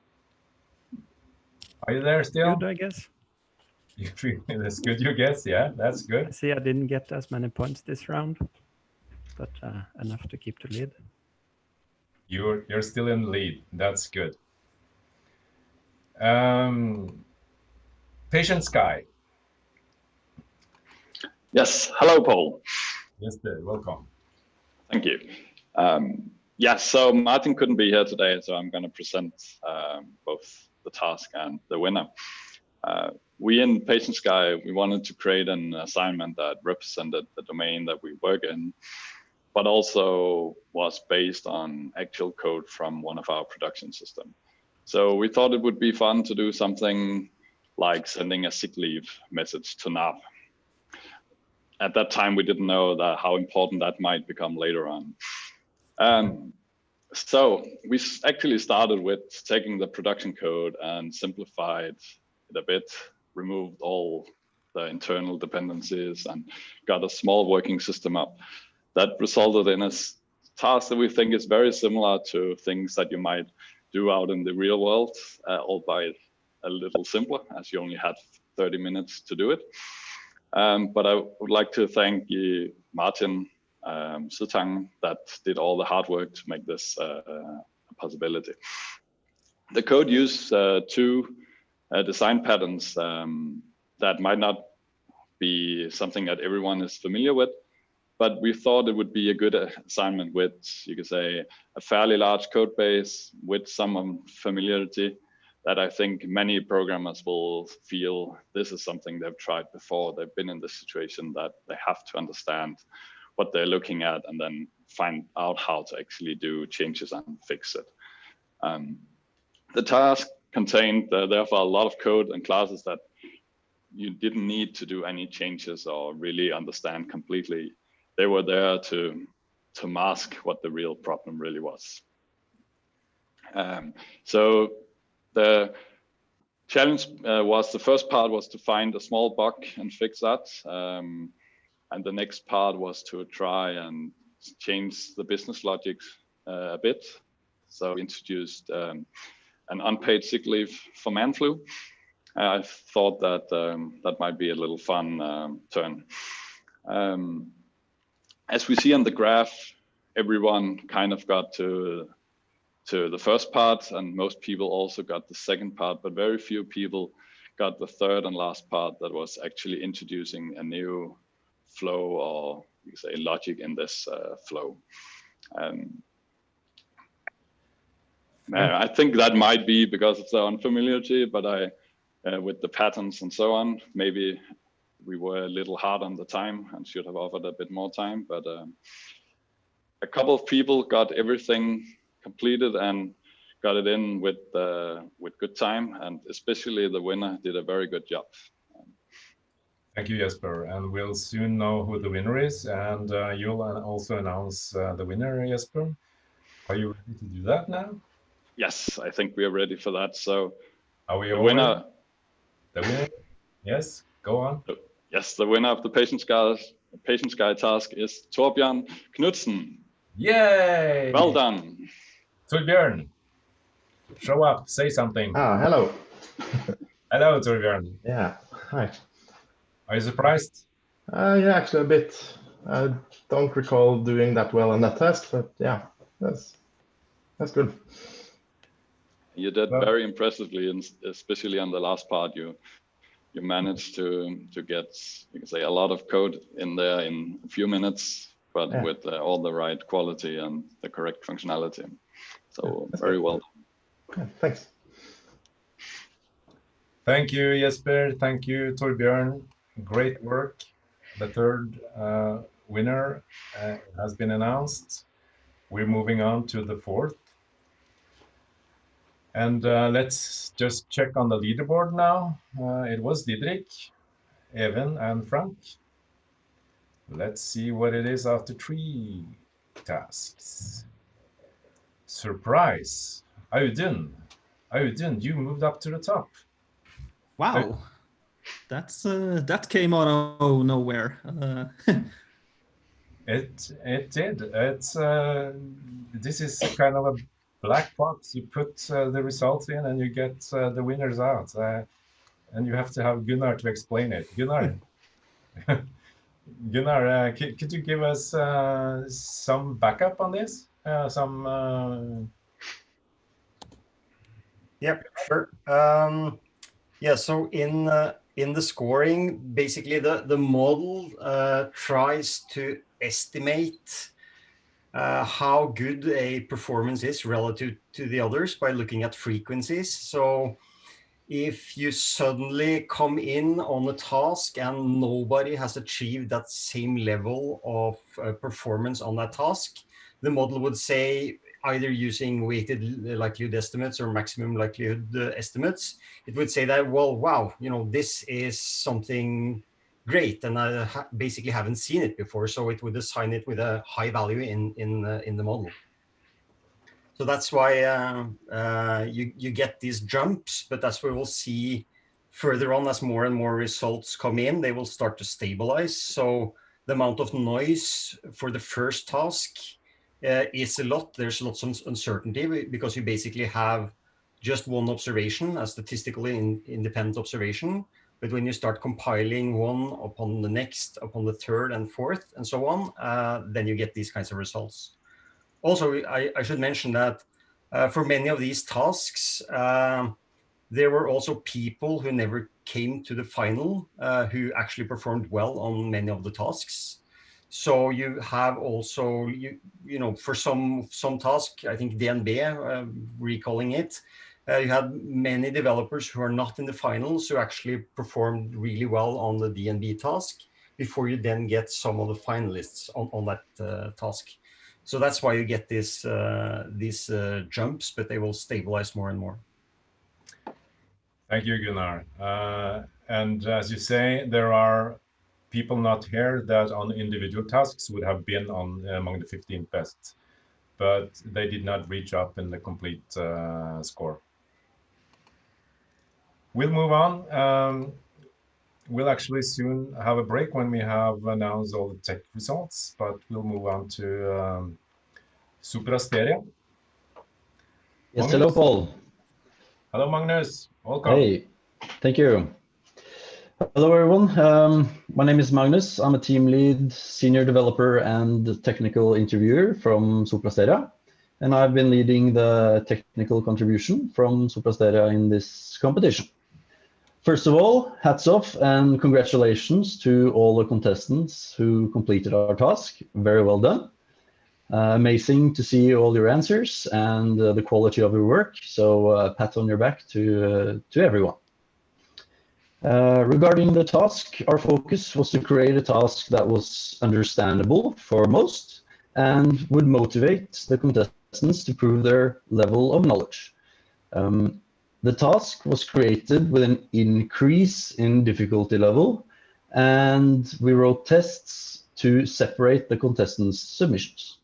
Are you there still? Good, I guess. That's good, you guess. Yeah, that's good. I see I didn't get as many points this round, but enough to keep the lead. You're still in the lead. That's good. PatienSky. Yes, hello, Paul. Yes, welcome. Thank you. Yeah, so Martin couldn't be here today, so I'm going to present both the task and the winner. We in PatienSky, we wanted to create an assignment that represented the domain that we work in, but also was based on actual code from one of our production systems. So we thought it would be fun to do something like sending a sick leave message to NAV. At that time, we didn't know how important that might become later on. So we actually started with taking the production code and simplified it a bit, removed all the internal dependencies and got a small working system up. That resulted in a task that we think is very similar to things that you might do out in the real world, albeit a little simpler, as you only had 30 minutes to do it. But I would like to thank Martin Sitang that did all the hard work to make this a possibility. The code used two design patterns that might not be something that everyone is familiar with, but we thought it would be a good assignment with, you could say, a fairly large code base with some familiarity that I think many programmers will feel this is something they've tried before. They've been in this situation that they have to understand what they're looking at and then find out how to actually do changes and fix it. The task contained therefore a lot of code and classes that you didn't need to do any changes or really understand completely. They were there to mask what the real problem really was. So the challenge was, the first part was to find a small bug and fix that. And the next part was to try and change the business logic a bit. So we introduced an unpaid sick leave for man flu. I thought that that might be a little fun turn. As we see on the graph, everyone kind of got to the first part, and most people also got the second part, but very few people got the third and last part that was actually introducing a new flow, or you could say logic in this flow. I think that might be because of the unfamiliarity, but with the patterns and so on, maybe we were a little hard on the time and should have offered a bit more time, but a couple of people got everything completed and got it in with good time, and especially the winner did a very good job. Thank you, Jesper, and we'll soon know who the winner is, and you'll also announce the winner, Jesper. Are you ready to do that now? Yes, I think we are ready for that. So are we the all winner? The winner? Yes, go on. Yes, the winner of the PatienSky task is Torbjørn Knutsen. Yay! Well done. Torbjørn, show up, say something. Hello. Hello, Torbjørn. Yeah, hi. Are you surprised? Yeah, actually a bit. I don't recall doing that well on that test, but yeah, that's good. You did very impressively, and especially on the last part, you managed to get, you can say, a lot of code in there in a few minutes, but with all the right quality and the correct functionality. So very well done. Thanks. Thank you, Jesper. Thank you, Torbjørn. Great work. The third winner has been announced. We're moving on to the fourth. And let's just check on the leaderboard now. It was Didrik, Evjenth, and Frank. Let's see what it is after 3 tasks. Surprise! Audun, you moved up to the top. Wow, that came out of nowhere. It did. It's this is kind of a black box. You put the results in, and you get the winners out. And you have to have Gunnar to explain it. Gunnar, Gunnar, could you give us some backup on this? Yep, sure. Yeah, so in the scoring, basically the model tries to estimate how good a performance is relative to the others by looking at frequencies. So if you suddenly come in on a task and nobody has achieved that same level of performance on that task, the model would say, either using weighted likelihood estimates or maximum likelihood estimates, it would say that, well, wow, you know, this is something great, and I basically haven't seen it before, so it would assign it with a high value in the model. So that's why you get these jumps, but as we will see further on, as more and more results come in, they will start to stabilize. So the amount of noise for the first task is a lot. There's lots of uncertainty because you basically have just one observation, a statistically independent observation. But when you start compiling one upon the next, upon the third and fourth, and so on, then you get these kinds of results. Also, I should mention that for many of these tasks, there were also people who never came to the final who actually performed well on many of the tasks. So you have also, you know, for some tasks, I think DNB, recalling it, you had many developers who are not in the finals who actually performed really well on the DNB task before you then get some of the finalists on that task. So that's why you get these jumps, but they will stabilize more and more. Thank you, Gunnar. And as you say, there are people not here that on individual tasks would have been among the 15 best, but they did not reach up in the complete score. We'll move on. We'll actually soon have a break when we have announced all the tech results, but we'll move on to Sopra Steria. Yes, hello, Paul. Hello, Magnus. Welcome. Hey, thank you. Hello, everyone. My name is Magnus. I'm a team lead, senior developer, and technical interviewer from Sopra Steria. And I've been leading the technical contribution from Sopra Steria in this competition. First of all, hats off and congratulations to all the contestants who completed our task. Very well done. Amazing to see all your answers and the quality of your work. So pat on your back to everyone. Regarding the task, our focus was to create a task that was understandable for most and would motivate the contestants to prove their level of knowledge. The task was created with an increase in difficulty level, and we wrote tests to separate the contestants' submissions.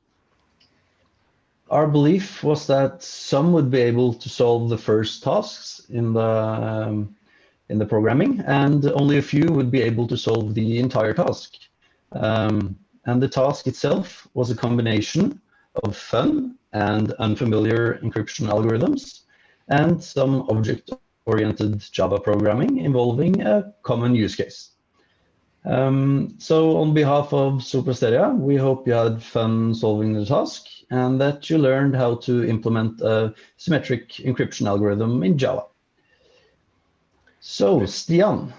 Our belief was that some would be able to solve the first tasks in the programming, and only a few would be able to solve the entire task. And the task itself was a combination of fun and unfamiliar encryption algorithms, and some object-oriented Java programming involving a common use case. So on behalf of Sopra Steria, we hope you had fun solving the task and that you learned how to implement a symmetric encryption algorithm in Java. So, Stian.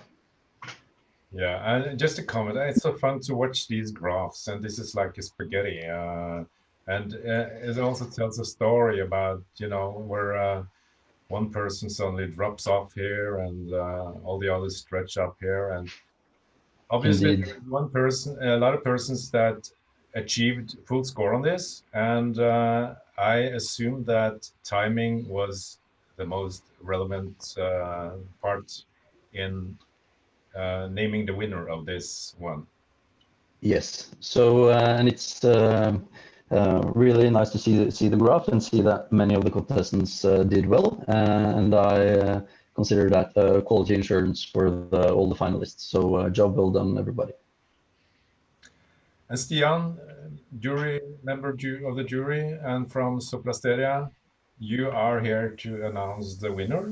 Yeah, and just a comment, it's so fun to watch these graphs, and this is like a spaghetti. And it also tells a story about, you know, where one person suddenly drops off here and all the others stretch up here. And obviously, one person, a lot of persons that achieved full score on this. And I assume that timing was the most relevant part in naming the winner of this one. Yes. So and it's really nice to see the graph and see that many of the contestants did well, and I consider that quality insurance for all the finalists. So job well done, everybody. And Stian, member of the jury, and from Sopra Steria, you are here to announce the winner.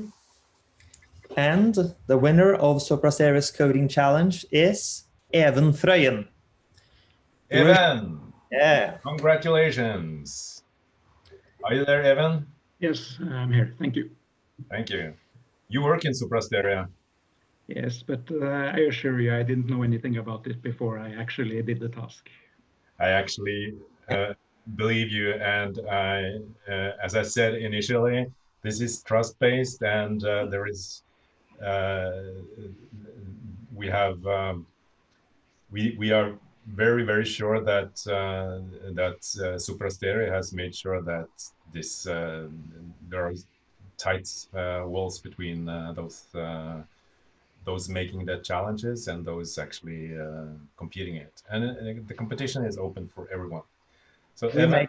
And the winner of Sopra Steria's coding challenge is Evjenth Frøyen. Evjenth! Yeah. Congratulations. Are you there, Evjenth? Yes, I'm here. Thank you. Thank you. You work in Sopra Steria. Yes, but I assure you, I didn't know anything about it before I actually did the task. I actually believe you, and as I said initially, this is trust-based, and there is we are very sure that Sopra Steria has made sure that this there are tight walls between those making the challenges and those actually competing it, and the competition is open for everyone. So Evjenth,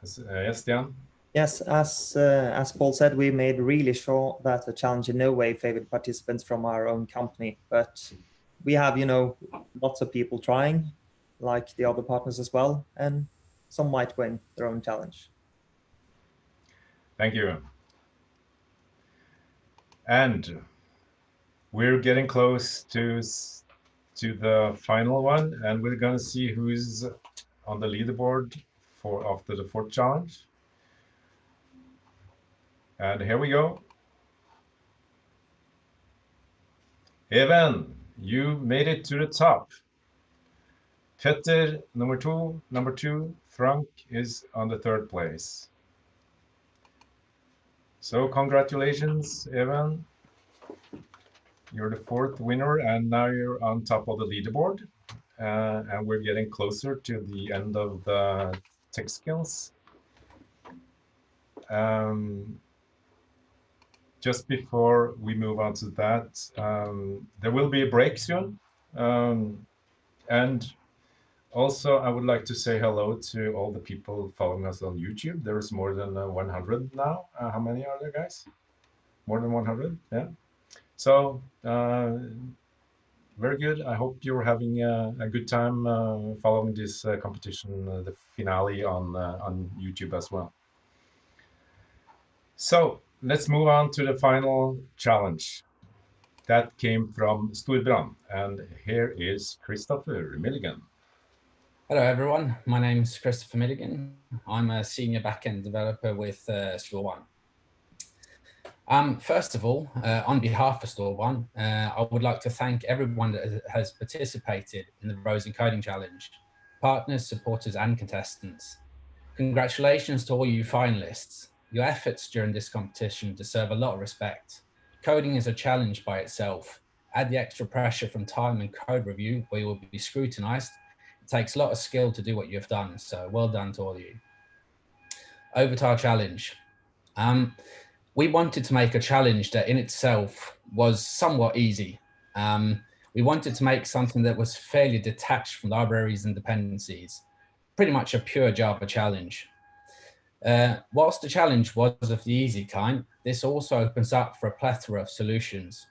yes, Stian? Yes, as Paul said, we made really sure that the challenge in no way favored participants from our own company, but we have, lots of people trying, like the other partners as well, and some might win their own challenge. Thank you. And we're getting close to the final one, and we're going to see who's on the leaderboard after the fourth challenge. And here we go. Evjenth, you made it to the top. Petter, number two, Frank is on the third place. So congratulations, Evjenth. You're the fourth winner, and now you're on top of the leaderboard. And we're getting closer to the end of the tech skills. Just before we move on to that, there will be a break soon. And also, I would like to say hello to all the people following us on YouTube. There's more than 100 now. How many are there, guys? More than 100? Yeah. So, very good. I hope you're having a good time following this competition, the finale on YouTube as well. So, let's move on to the final challenge. That came from Storebrand, and here is Christopher Milligan. Hello everyone, my name's Christopher Milligan. I'm a senior backend developer with Storebrand. First of all, on behalf of Storebrand, I would like to thank everyone that has participated in the Rose in Coding Challenge, partners, supporters and contestants. Congratulations to all you finalists. Your efforts during this competition deserve a lot of respect. Coding is a challenge by itself. Add the extra pressure from time and code review where you will be scrutinized. It takes a lot of skill to do what you've done, so well done to all of you. Over to our challenge. We wanted to make a challenge that in itself was somewhat easy. We wanted to make something that was fairly detached from libraries and dependencies, pretty much a pure Java challenge. Whilst the challenge was of the easy kind, this also opens up for a plethora of solutions.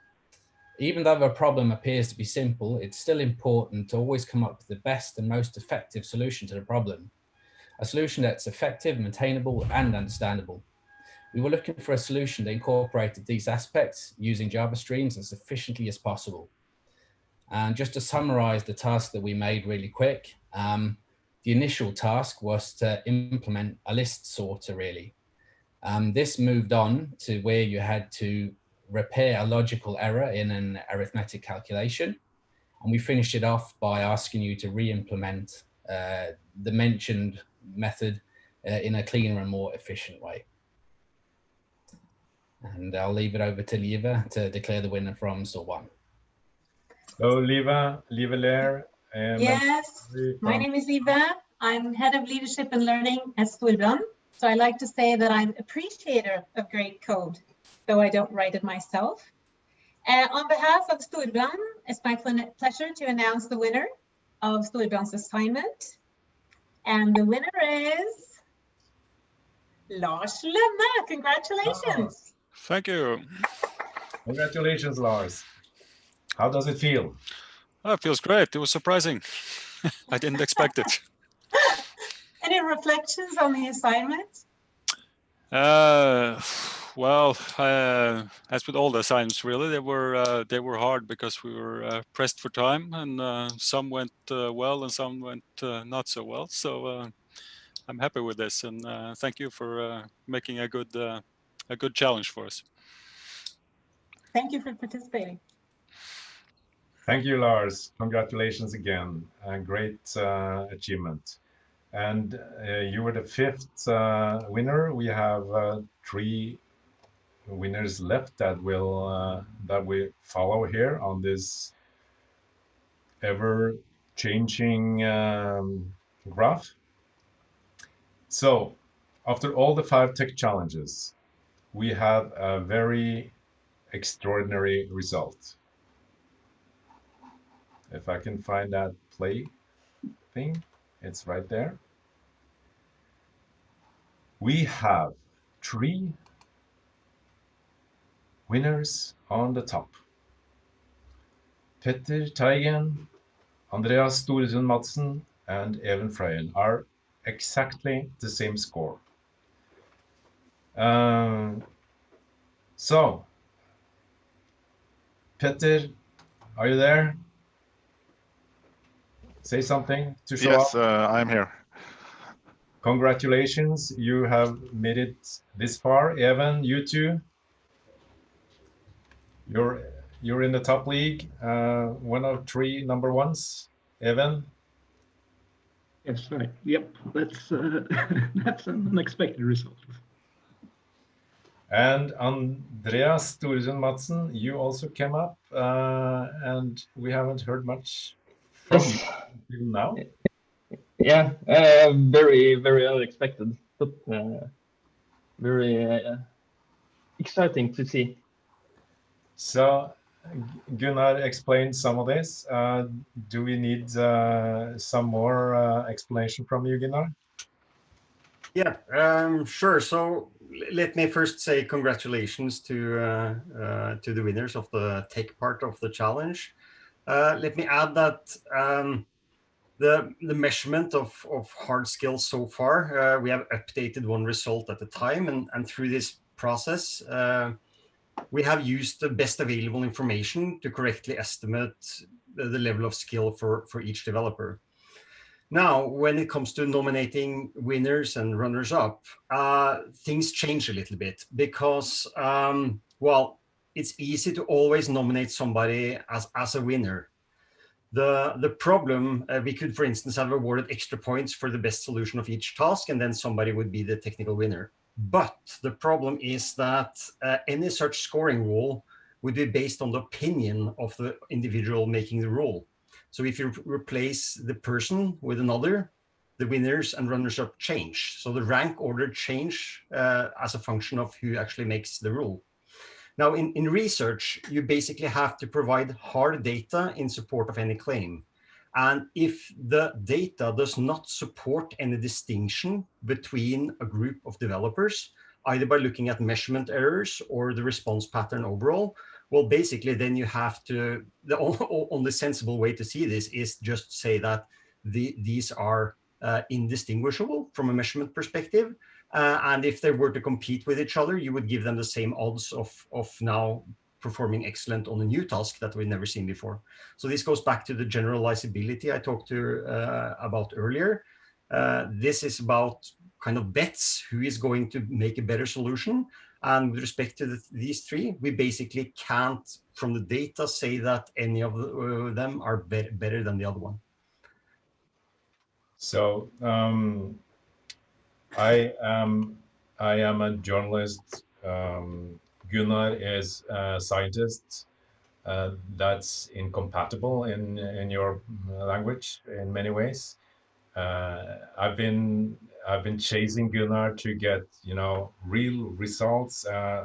Even though the problem appears to be simple, it's still important to always come up with the best and most effective solution to the problem. A solution that's effective, maintainable, and understandable. We were looking for a solution that incorporated these aspects using Java streams as efficiently as possible. And just to summarize the task that we made really quick, the initial task was to implement a list sorter, really. This moved on to where you had to repair a logical error in an arithmetic calculation. And we finished it off by asking you to re-implement the mentioned method in a cleaner and more efficient way. And I'll leave it over to Liva to declare the winner from Storebrand. So Liva Lair. Yes, my name is Liva. I'm head of leadership and learning at Storebrand. So I like to say that I'm appreciator of great code, though I don't write it myself. On behalf of Storebrand, it's my pleasure to announce the winner of Storebrand's assignment. And the winner is Lars Lønne. Congratulations. Thank you. Congratulations, Lars. How does it feel? Oh, it feels great. It was surprising. I didn't expect it. Any reflections on the assignment? Well, as with all the assignments, really, they were hard because we were pressed for time, and some went well and some went not so well. So I'm happy with this, and thank you for making a good challenge for us. Thank you for participating. Thank you, Lars. Congratulations again. A great achievement. And you were the 5th winner. We have 3 winners left that we follow here on this ever-changing graph. So, after all the 5 tech challenges, we have a very extraordinary result. If I can find that play thing, it's right there. We have 3 winners on the top. Petter Teigen, Andreas Storesund-Madsen, and Evjenth Frøyen are exactly the same score. So, Petter, are you there? Say something to show up. Yes, I'm here. Congratulations, you have made it this far. Evjenth, you too. You're in the top league, one of 3 number ones. Evjenth? Yes, right. Yep, that's that's an unexpected result. And Andreas Storesund-Madsen, you also came up, and we haven't heard much from you until now. Yeah, very, very unexpected, but very exciting to see. So, Gunnar explained some of this. Do we need some more explanation from you, Gunnar? Yeah, sure. So let me first say congratulations to the winners of the tech part of the challenge. Let me add that the measurement of hard skills so far, we have updated one result at a time, and through this process, we have used the best available information to correctly estimate the level of skill for each developer. Now, when it comes to nominating winners and runners-up, things change a little bit because, well, it's easy to always nominate somebody as a winner. The problem, we could, for instance, have awarded extra points for the best solution of each task, and then somebody would be the technical winner. But the problem is that any such scoring rule would be based on the opinion of the individual making the rule. So if you replace the person with another, the winners and runners-up change. So the rank order change as a function of who actually makes the rule. Now, in research, you basically have to provide hard data in support of any claim. And if the data does not support any distinction between a group of developers, either by looking at measurement errors or the response pattern overall, well, basically, then you have to, the only sensible way to see this is just say that these are indistinguishable from a measurement perspective. And if they were to compete with each other, you would give them the same odds of now performing excellent on a new task that we've never seen before. So this goes back to the generalizability I talked about earlier. This is about kind of bets, who is going to make a better solution. And with respect to these 3, we basically can't, from the data, say that any of them are better than the other one. So I am a journalist. Gunnar is a scientist. That's incompatible in your language in many ways. I've I've been chasing Gunnar to get, you know, real results.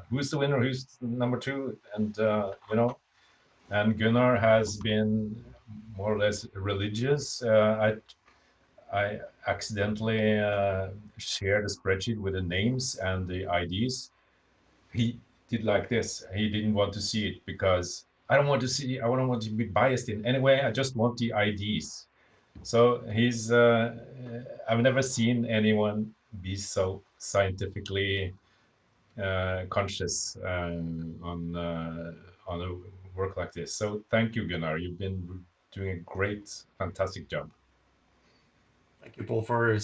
Who's the winner? Who's number 2? And you know, and Gunnar has been more or less religious. I accidentally shared a spreadsheet with the names and the IDs. He did like this. He didn't want to see it because I don't want to see. I don't want to be biased in any way. I just want the IDs. So he's. I've never seen anyone be so scientifically conscious on a work like this. So thank you, Gunnar. You've been doing a great, fantastic job. Thank you, Paul, for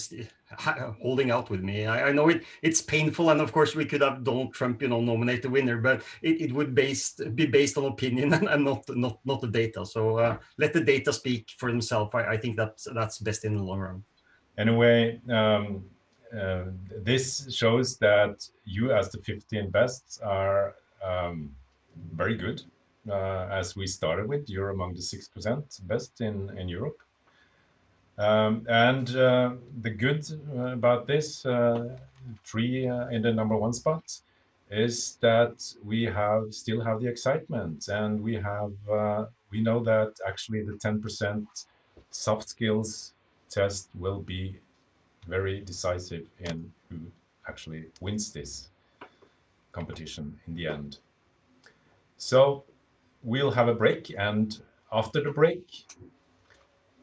holding out with me. I know it's painful, and of course we could have Donald Trump, you know, nominate the winner, but it would be based on opinion and not the data. So let the data speak for themselves. I think that's best in the long run. Anyway, this shows that you, as the 15 best, are very good. As we started with, you're among the 6% best in Europe. And the good about this 3 in the number 1 spot is that we still have the excitement, and we know that actually the 10% soft skills test will be very decisive in who actually wins this competition in the end. So we'll have a break, and after the break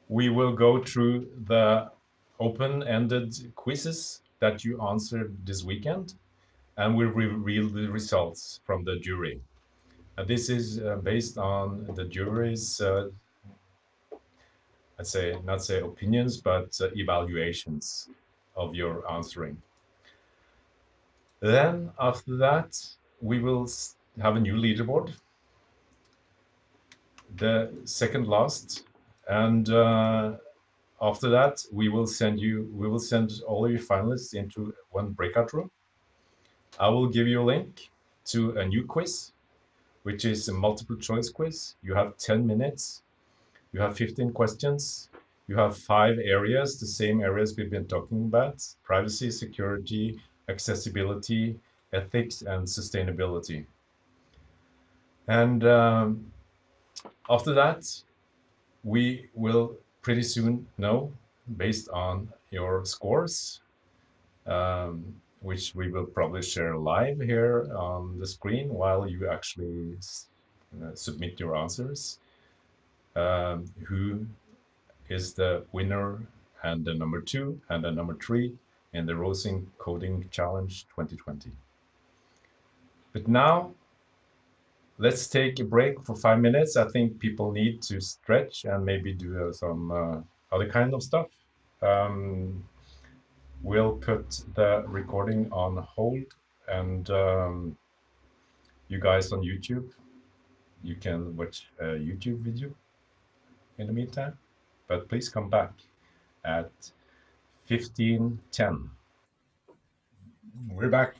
we will go through the open-ended quizzes that you answered this weekend, and we'll reveal the results from the jury. And this is based on the jury's, not say opinions, but evaluations of your answering. Then after that, we will have a new leaderboard, the second last. And after that, we will send all of you finalists into one breakout room. I will give you a link to a new quiz, which is a multiple choice quiz. You have 10 minutes. You have 15 questions. You have 5 areas, the same areas we've been talking about: privacy, security, accessibility, ethics, and sustainability. And after that, we will pretty soon know, based on your scores, which we will probably share live here on the screen while you actually submit your answers, who is the winner and the number 2 and the number 3 in the Rosing Coding Challenge 2020. But now, let's take a break for 5 minutes. I think people need to stretch and maybe do some other kind of stuff. We'll put the recording on hold, and you guys on YouTube, you can watch a YouTube video in the meantime, but please come back at 15:10. We're back.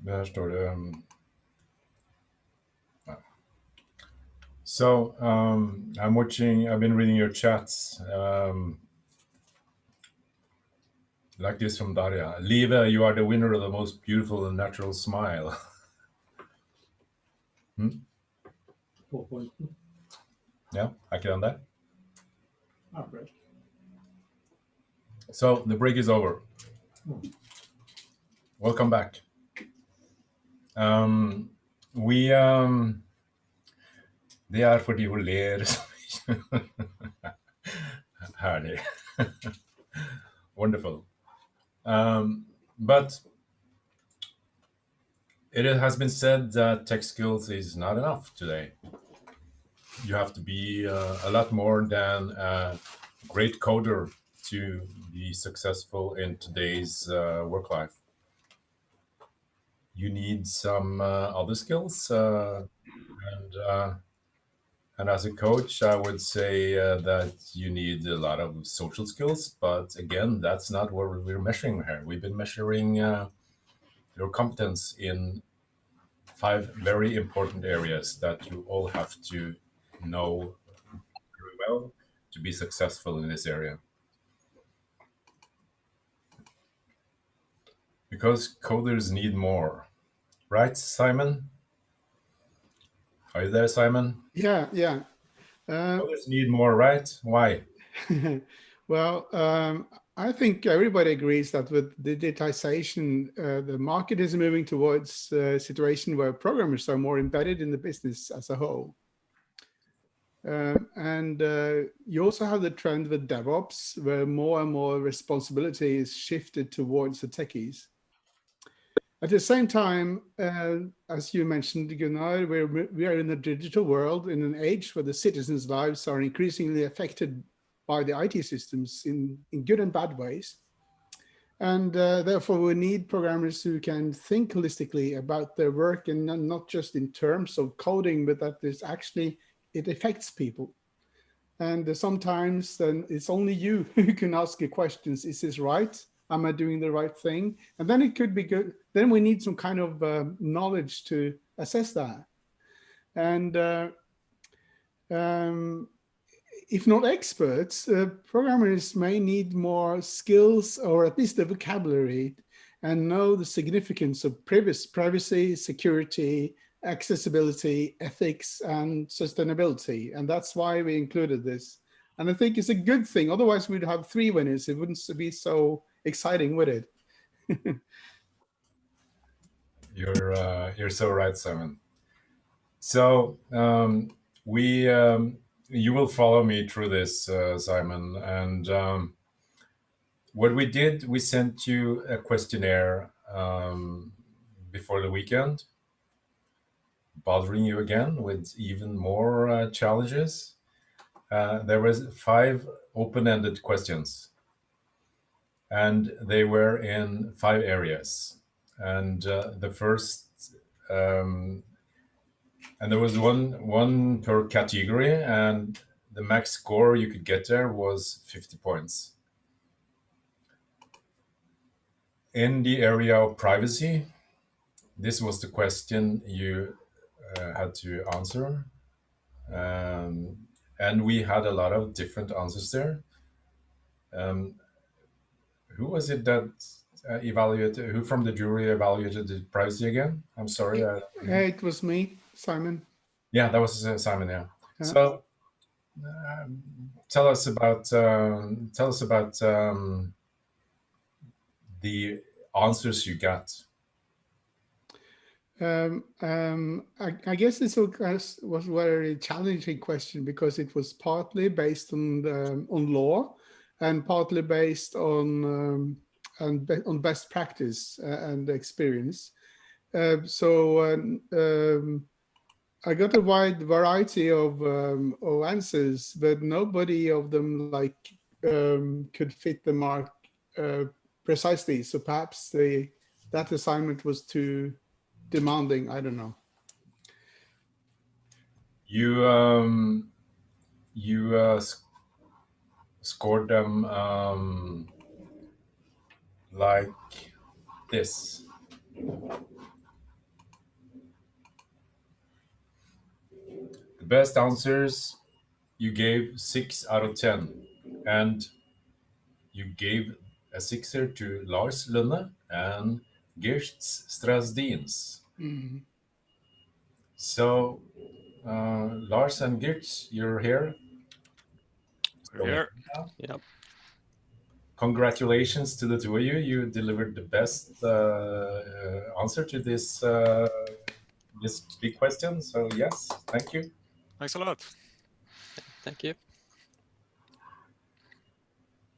Där står det. So I've been reading your chats. Like this from Daria. Lieve, you are the winner of the most beautiful and natural smile. Yeah, I can that. Oh, great. So the break is over. Welcome back. Det är för de hon ler. Härlig. Wonderful. But it has been said that tech skills is not enough today. You have to be a lot more than a great coder to be successful in today's work life. You need some other skills, and as a coach, I would say that you need a lot of social skills. But again, that's not what we're measuring here. We've been measuring your competence in 5 very important areas that you all have to know very well to be successful in this area. Because coders need more, right, Simon? Are you there, Simon? Yeah, yeah. Coders need more, right? Why? Well, I think everybody agrees that with digitization, the market is moving towards a situation where programmers are more embedded in the business as a whole. You also have the trend with DevOps, where more and more responsibility is shifted towards the techies. At the same time, as you mentioned, Gunnar, we are in a digital world, in an age where the citizens' lives are increasingly affected by the IT systems in good and bad ways. And therefore, we need programmers who can think holistically about their work, and not just in terms of coding, but that there's actually, it affects people. And sometimes then it's only you who can ask the questions, is this right? Am I doing the right thing? And then it could be good. Then we need some kind of knowledge to assess that. And if not experts, programmers may need more skills, or at least the vocabulary, and know the significance of privacy, security, accessibility, ethics, and sustainability. And that's why we included this. And I think it's a good thing. Otherwise, we'd have 3 winners. It wouldn't be so exciting, would it? You're so right, Simon. So you will follow me through this, Simon. And what we did, we sent you a questionnaire before the weekend, bothering you again with even more challenges. There was 5 open-ended questions, and they were in 5 areas. And the first, and there was one per category, and the max score you could get there was 50 points. In the area of privacy, this was the question you had to answer. And we had a lot of different answers there. Who was it that evaluated, who from the jury evaluated the privacy again? I'm sorry. It was me, Simon. Yeah, that was Simon, yeah. So tell us about the answers you got. I guess this was a very challenging question, because it was partly based on law, and partly based on best practice and experience. I got a wide variety of answers, but nobody of them could fit the mark precisely. So perhaps that assignment was too demanding. I don't know. You scored them like this. The best answers, you gave 6 out of 10, and you gave a 6er to Lars, Lønne, and Geerts Strasdins. Mm. So Lars and Geerts, you're here. We're here. Yep. Congratulations to the 2 of you. You delivered the best answer to this big question. So yes, thank you. Thanks a lot. Thank you.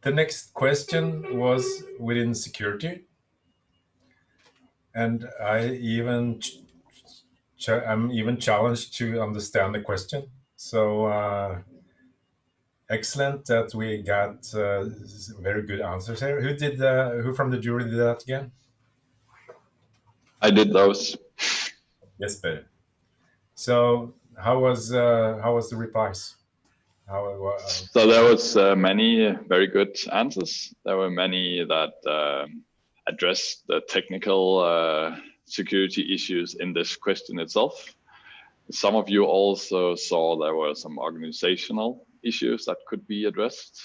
The next question was within security, and I'm even challenged to understand the question. So excellent that we got very good answers here. Who from the jury did that again? I did those. Yes, better. So how was the replies? So there was many very good answers. There were many that addressed the technical security issues in this question itself. Some of you also saw there were some organizational issues that could be addressed.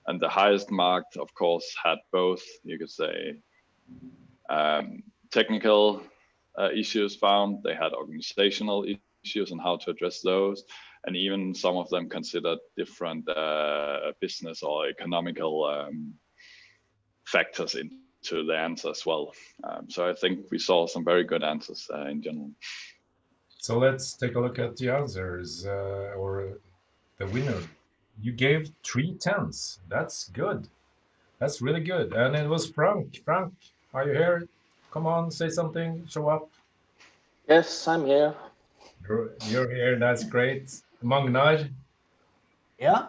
And the highest marked, of course, had both, you could say, technical issues found. They had organizational issues and how to address those. And even some of them considered different business or economical factors into the answer as well. So I think we saw some very good answers in general. So let's take a look at the answers or the winner. You gave 3 10s. That's good. That's really good. And it was Frank. Frank, are you here? Come on, say something, show up. Yes, I'm here. You're here, that's great. Magnar? Yeah,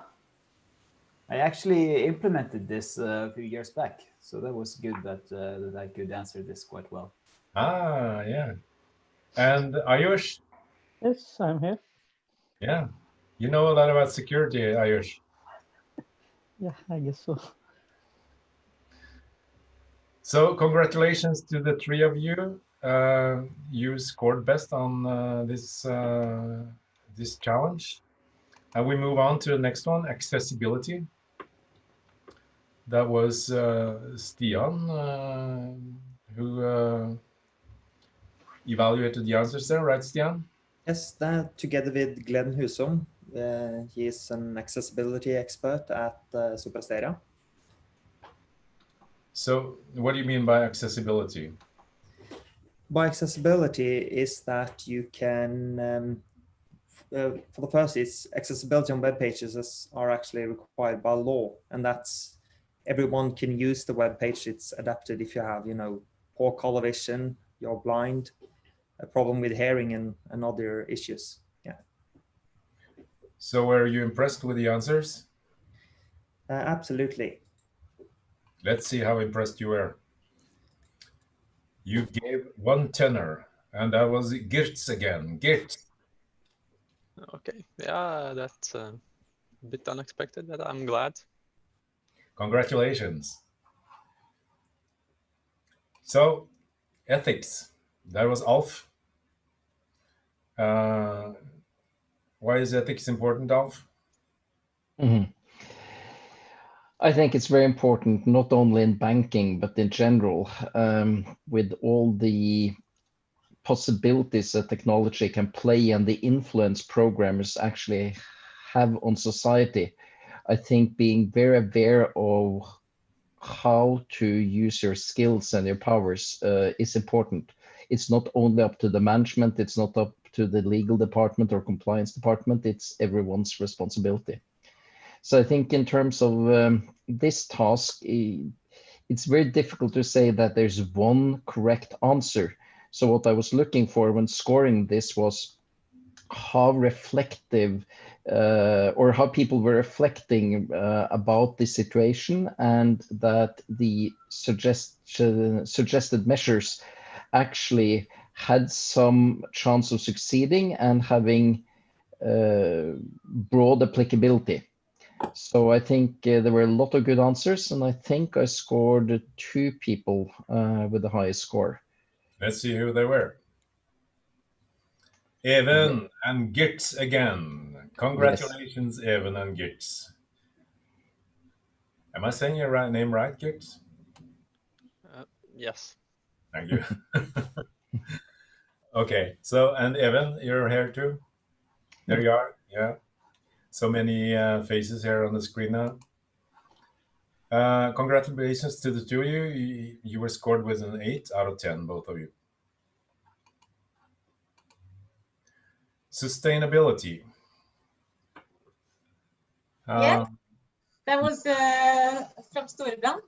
I actually implemented this a few years back, so that was good that, that I could answer this quite well. Ah, yeah. And Ayush? Yes, I'm here. Yeah, you know a lot about security, Ayush. Yeah, I guess so. So congratulations to the 3 of you. You scored best on this challenge. And we move on to the next one, accessibility. That was Stian who evaluated the answers there, right, Stian? Yes, that together with Glenn Husum. He is an accessibility expert at Sopra Steria. So what do you mean by accessibility? By accessibility is that you can, for the first, it's accessibility on web pages are actually required by law, and that's everyone can use the web page. It's adapted if you have, you know, poor color vision, you're blind, a problem with hearing, and other issues. Yeah. So were you impressed with the answers? Absolutely. Let's see how impressed you were. You gave 1 tenner, and that was GrepS again. GrepS. Okay, yeah, that's a bit unexpected, but I'm glad. Congratulations. So, ethics. That was Alf. Why is ethics important, Alf? Mm-hmm. I think it's very important, not only in banking, but in general, with all the possibilities that technology can play and the influence programmers actually have on society. I think being very aware of how to use your skills and your powers is important. It's not only up to the management, it's not up to the legal department or compliance department, it's everyone's responsibility. So I think in terms of this task, it's very difficult to say that there's one correct answer. So what I was looking for when scoring this was how reflective or how people were reflecting about the situation, and that the suggested measures actually had some chance of succeeding and having broad applicability. So I think there were a lot of good answers, and I think I scored 2 people with the highest score. Let's see who they were. Evjenth and GrepS again. Congratulations, yes. Evjenth and GrepS. Am I saying your name right, GrepS? Yes. Thank you. Okay, so, and Evjenth, you're here too? There you are, yeah. So many faces here on the screen now. Congratulations to the 2 of you. You were scored with an 8 out of 10, both of you. Sustainability. Yeah, that was from Storebrand.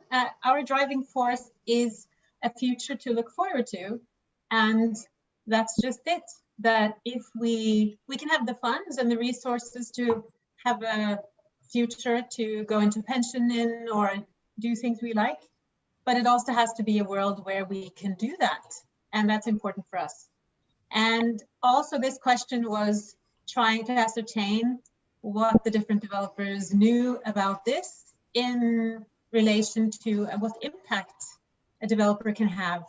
Our driving force is a future to look forward to, and that's just it. That if we can have the funds and the resources to have a future to go into pension in or do things we like, but it also has to be a world where we can do that, and that's important for us. And also this question was trying to ascertain what the different developers knew about this in relation to what impact a developer can have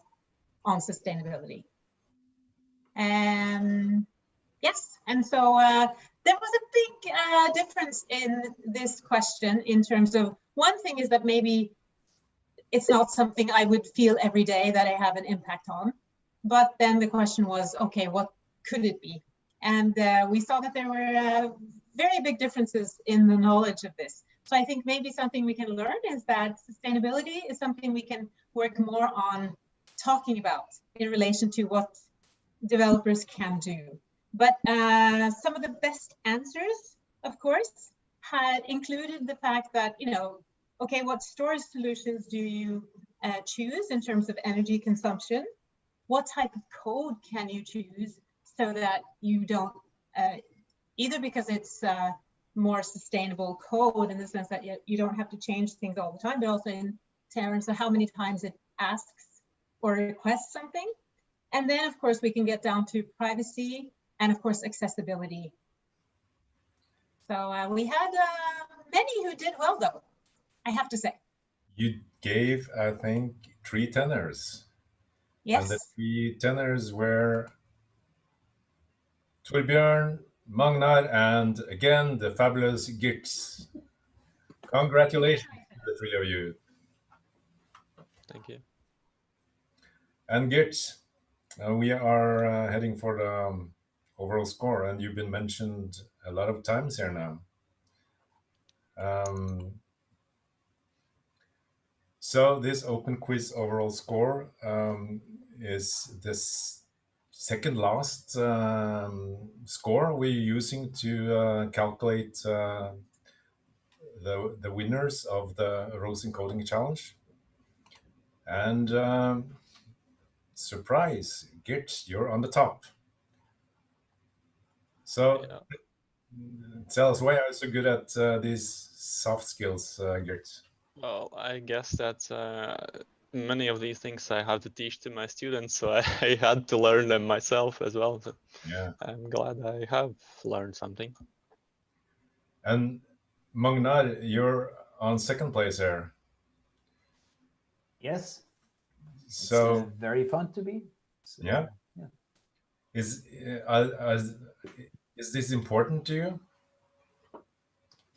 on sustainability. Yes, and so there was a big difference in this question in terms of, one thing is that maybe it's not something I would feel every day that I have an impact on. But then the question was, okay, what could it be? And we saw that there were very big differences in the knowledge of this. So I think maybe something we can learn is that sustainability is something we can work more on talking about in relation to what developers can do. But some of the best answers, of course, had included the fact that, you know, okay, what storage solutions do you choose in terms of energy consumption? What type of code can you choose so that you don't, either because it's more sustainable code in the sense that you don't have to change things all the time, but also in terms of how many times it asks or requests something. And then, of course, we can get down to privacy and, of course, accessibility. So we had many who did well, though, I have to say. You gave, I think, 3 tenors. Yes. And the 3 tenors were Torbjørn, Magnar, and again, the fabulous GrepS. Congratulations to the 3 of you. Thank you. And GrepS, we are heading for the overall score, and you've been mentioned a lot of times here now. So this open quiz overall score is this second last score we're using to calculate the winners of the Rosen Coding Challenge. And surprise, GrepS, you're on the top. So tell us, why are you so good at these soft skills, GrepS? Well, I guess that many of these things I have to teach to my students, so I had to learn them myself as well. So yeah, I'm glad I have learned something. And Magnar, you're on second place here. Yes. So it's very fun to be. So, yeah. Is this important to you?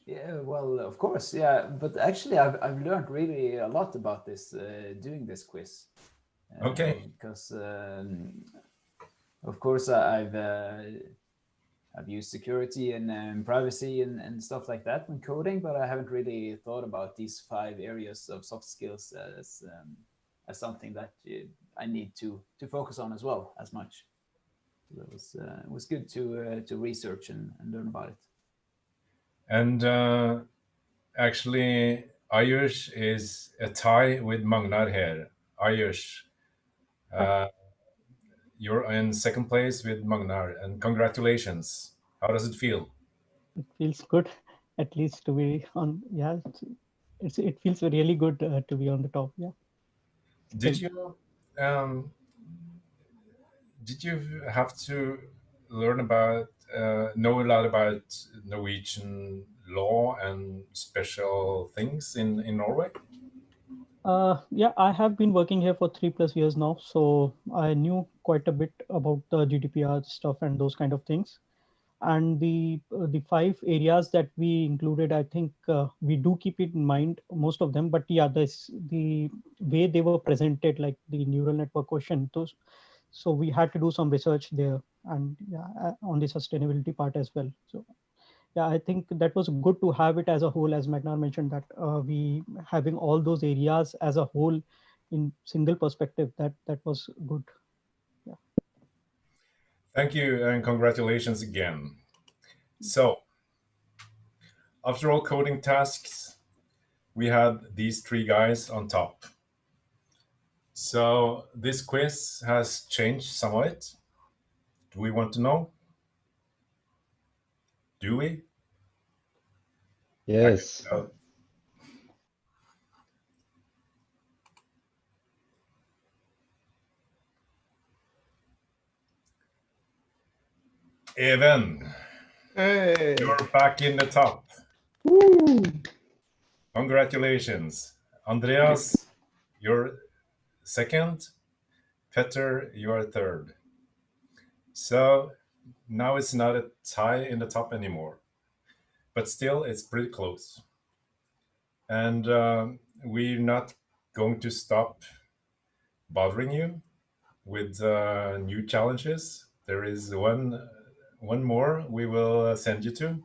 Yeah, well, of course, yeah. But actually, I've learned really a lot about this doing this quiz. Okay. Because of course I've used security and privacy and stuff like that when coding, but I haven't really thought about these 5 areas of soft skills as something that I need to focus on as well as much. So it was good to research and learn about it. And actually, Ayush is a tie with Magnar here. Ayush, you're in second place with Magnar, and congratulations. How does it feel? It feels good, at least to be on. Yeah, it feels really good to be on the top. Yeah. Did you have to learn about know a lot about Norwegian law and special things in Norway? Yeah, I have been working here for 3+ years now, so I knew quite a bit about the GDPR stuff and those kind of things. And the 5 areas that we included, I think we do keep it in mind, most of them. But yeah, the way they were presented, like the neural network question, those. So we had to do some research there, and yeah, on the sustainability part as well. So yeah, I think that was good to have it as a whole, as Magnar mentioned, that we having all those areas as a whole in single perspective. That was good. Yeah. Thank you, and congratulations again. So, after all coding tasks, we had these 3 guys on top. So this quiz has changed somewhat. Do we want to know? Do we? Yes. Evjenth, hey, you're back in the top. Woo. Congratulations. Andreas, you're second. Petter, you are third. So now it's not a tie in the top anymore, but still it's pretty close. And we're not going to stop bothering you with new challenges. There is one more we will send you to,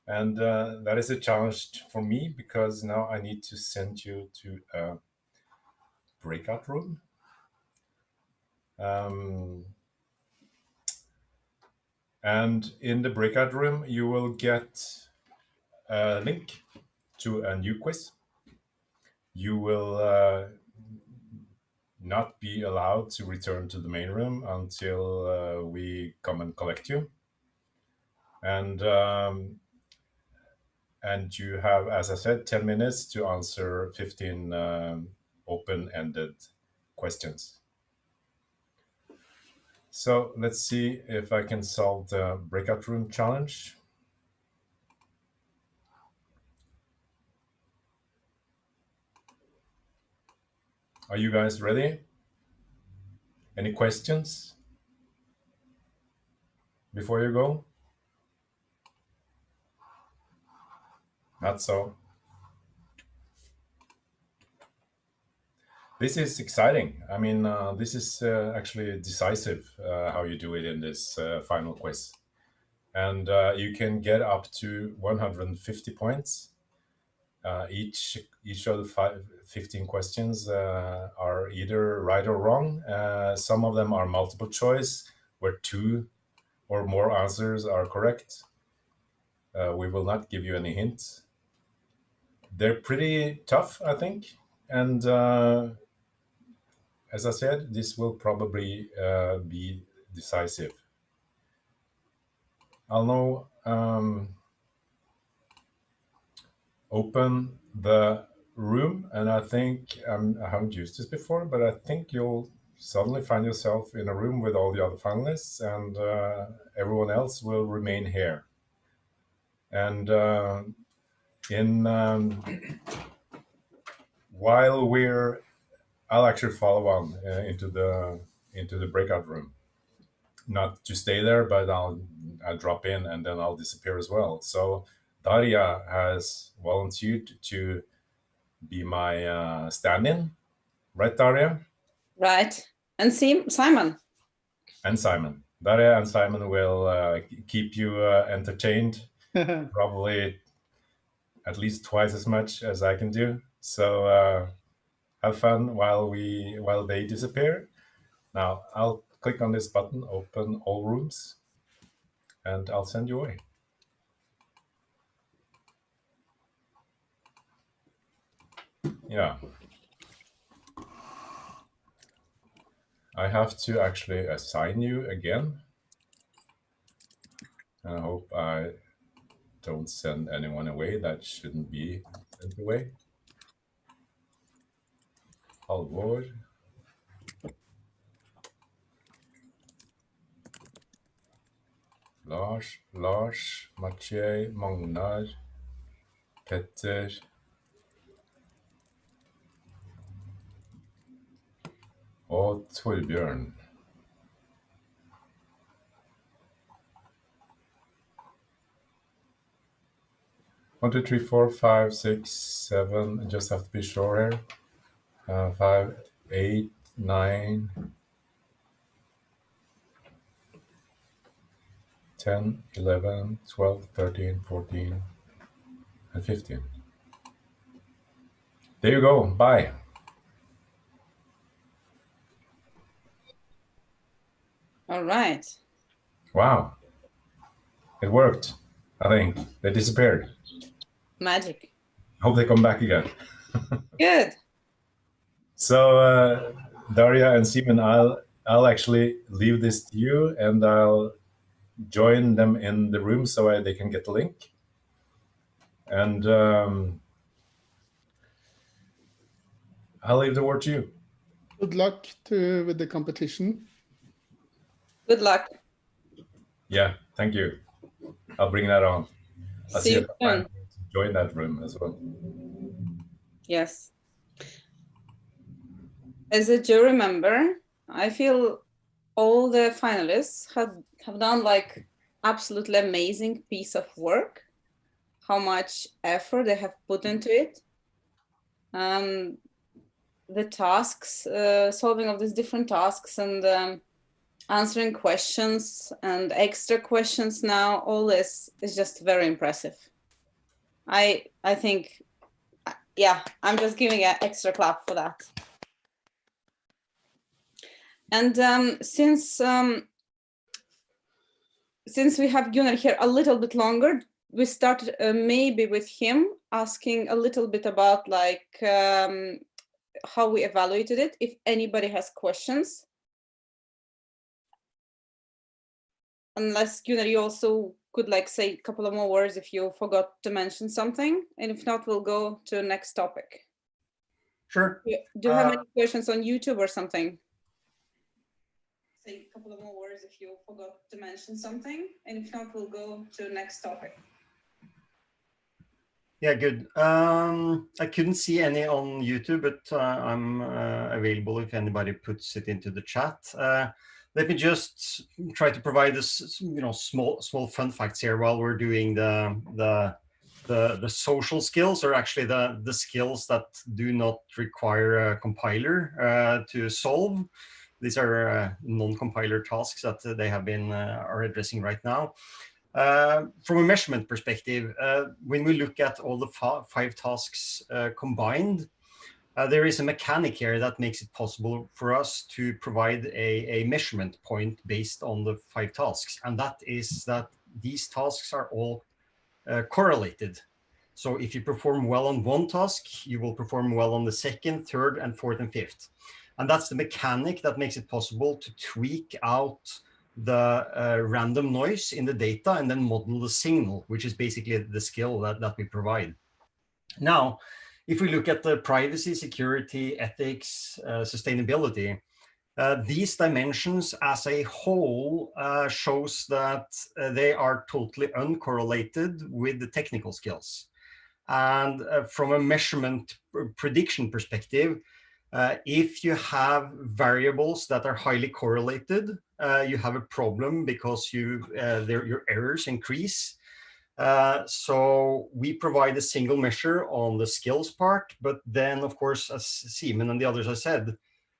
and that is a challenge for me because now I need to send you to a breakout room. And in the breakout room, you will get a link to a new quiz. You will not be allowed to return to the main room until we come and collect you. And you have, as I said, 10 minutes to answer 15 open-ended questions. So let's see if I can solve the breakout room challenge. Are you guys ready? Any questions before you go? Not so. This is exciting. I mean, this is actually decisive how you do it in this final quiz. And you can get up to 150 points. Each of the 15 questions are either right or wrong. Some of them are multiple choice, where 2 or more answers are correct. We will not give you any hints. They're pretty tough, I think. And as I said, this will probably be decisive. I'll now open the room, and I think I haven't used this before, but I think you'll suddenly find yourself in a room with all the other finalists, and everyone else will remain here. And while I'll actually follow on into the breakout room, not to stay there, but I'll drop in and then I'll disappear as well. So Daria has volunteered to be my stand-in, right, Daria? Right, and Simon. And Simon. Daria and Simon will keep you entertained, probably at least twice as much as I can do. So have fun while they disappear. Now I'll click on this button, open all rooms, and I'll send you away. Yeah. I have to actually assign you again. I hope I don't send anyone away that shouldn't be sent away. Halvor. Lars, Maciej, Magnar, Petter, og Torbjørn. One, two, three, 4, 5, 6, 7. I just have to be sure here. 5, 8, 9, 10, 11, 12, 13, 14, and 15. There you go. Bye. All right. Wow. It worked. I think they disappeared. Magic. Hope they come back again. Good. So Daria and Simon, I'll actually leave this to you, and I'll join them in the room so they can get the link. And I'll leave the word to you. Good luck with the competition. Good luck. Yeah, thank you. I'll bring that on. I'll See you soon. to join that room as well. Yes. As a jury member, I feel all the finalists have done like absolutely amazing piece of work. How much effort they have put into it. the tasks, solving of these different tasks, and answering questions and extra questions now, all this is just very impressive. I think, yeah, I'm just giving an extra clap for that. And since we have Gunnar here a little bit longer, we started maybe with him asking a little bit about like how we evaluated it, if anybody has questions. Unless, Gunnar, you also could like say a couple of more words if you forgot to mention something, and if not, we'll go to the next topic. Sure. Do you have any questions on YouTube or something? Say a couple of more words if you forgot to mention something, and if not, we'll go to the next topic. Yeah, good. I couldn't see any on YouTube, but I'm available if anybody puts it into the chat. Let me just try to provide this, small fun facts here while we're doing the social skills, or actually the skills that do not require a compiler to solve. These are non-compiler tasks that they have been are addressing right now. From a measurement perspective, when we look at all the 5 tasks combined, there is a mechanic here that makes it possible for us to provide a measurement point based on the 5 tasks. And that is that these tasks are all correlated. So if you perform well on one task, you will perform well on the second, third, and fourth, and fifth. And that's the mechanic that makes it possible to tweak out the random noise in the data and then model the signal, which is basically the skill that we provide. Now, if we look at the privacy, security, ethics, sustainability, these dimensions as a whole shows that they are totally uncorrelated with the technical skills. And from a measurement prediction perspective, if you have variables that are highly correlated, you have a problem because your errors increase. So we provide a single measure on the skills part, but then, of course, as Simen and the others have said,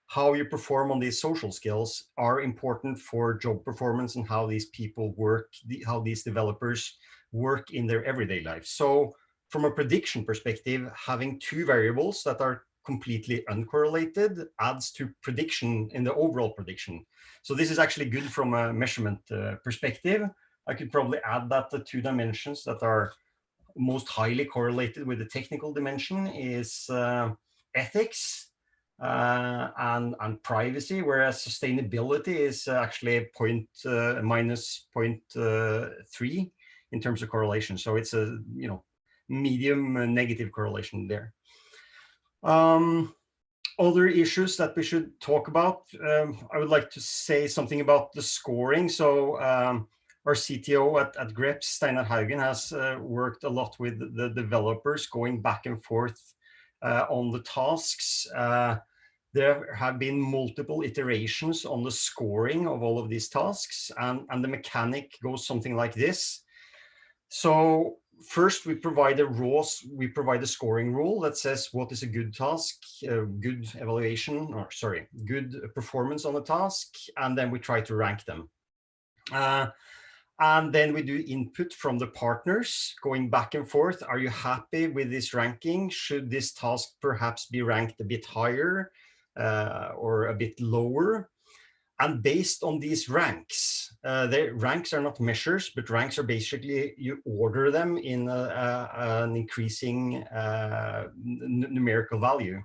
how you perform on these social skills are important for job performance and how these people work, how these developers work in their everyday life. So from a prediction perspective, having 2 variables that are completely uncorrelated adds to prediction in the overall prediction. So this is actually good from a measurement perspective. I could probably add that the 2 dimensions that are most highly correlated with the technical dimension is ethics and privacy, whereas sustainability is actually minus 0.3 in terms of correlation. So it's a medium negative correlation there. Other issues that we should talk about, I would like to say something about the scoring. So our CTO at GrepS, Steinar Haugen, has worked a lot with the developers going back and forth on the tasks. There have been multiple iterations on the scoring of all of these tasks, and the mechanic goes something like this. So first, we provide a scoring rule that says what is a good task, good evaluation, or sorry, good performance on a task, and then we try to rank them. And then we do input from the partners going back and forth. Are you happy with this ranking? Should this task perhaps be ranked a bit higher or a bit lower? And based on these ranks, the ranks are not measures, but ranks are basically, you order them in an increasing numerical value.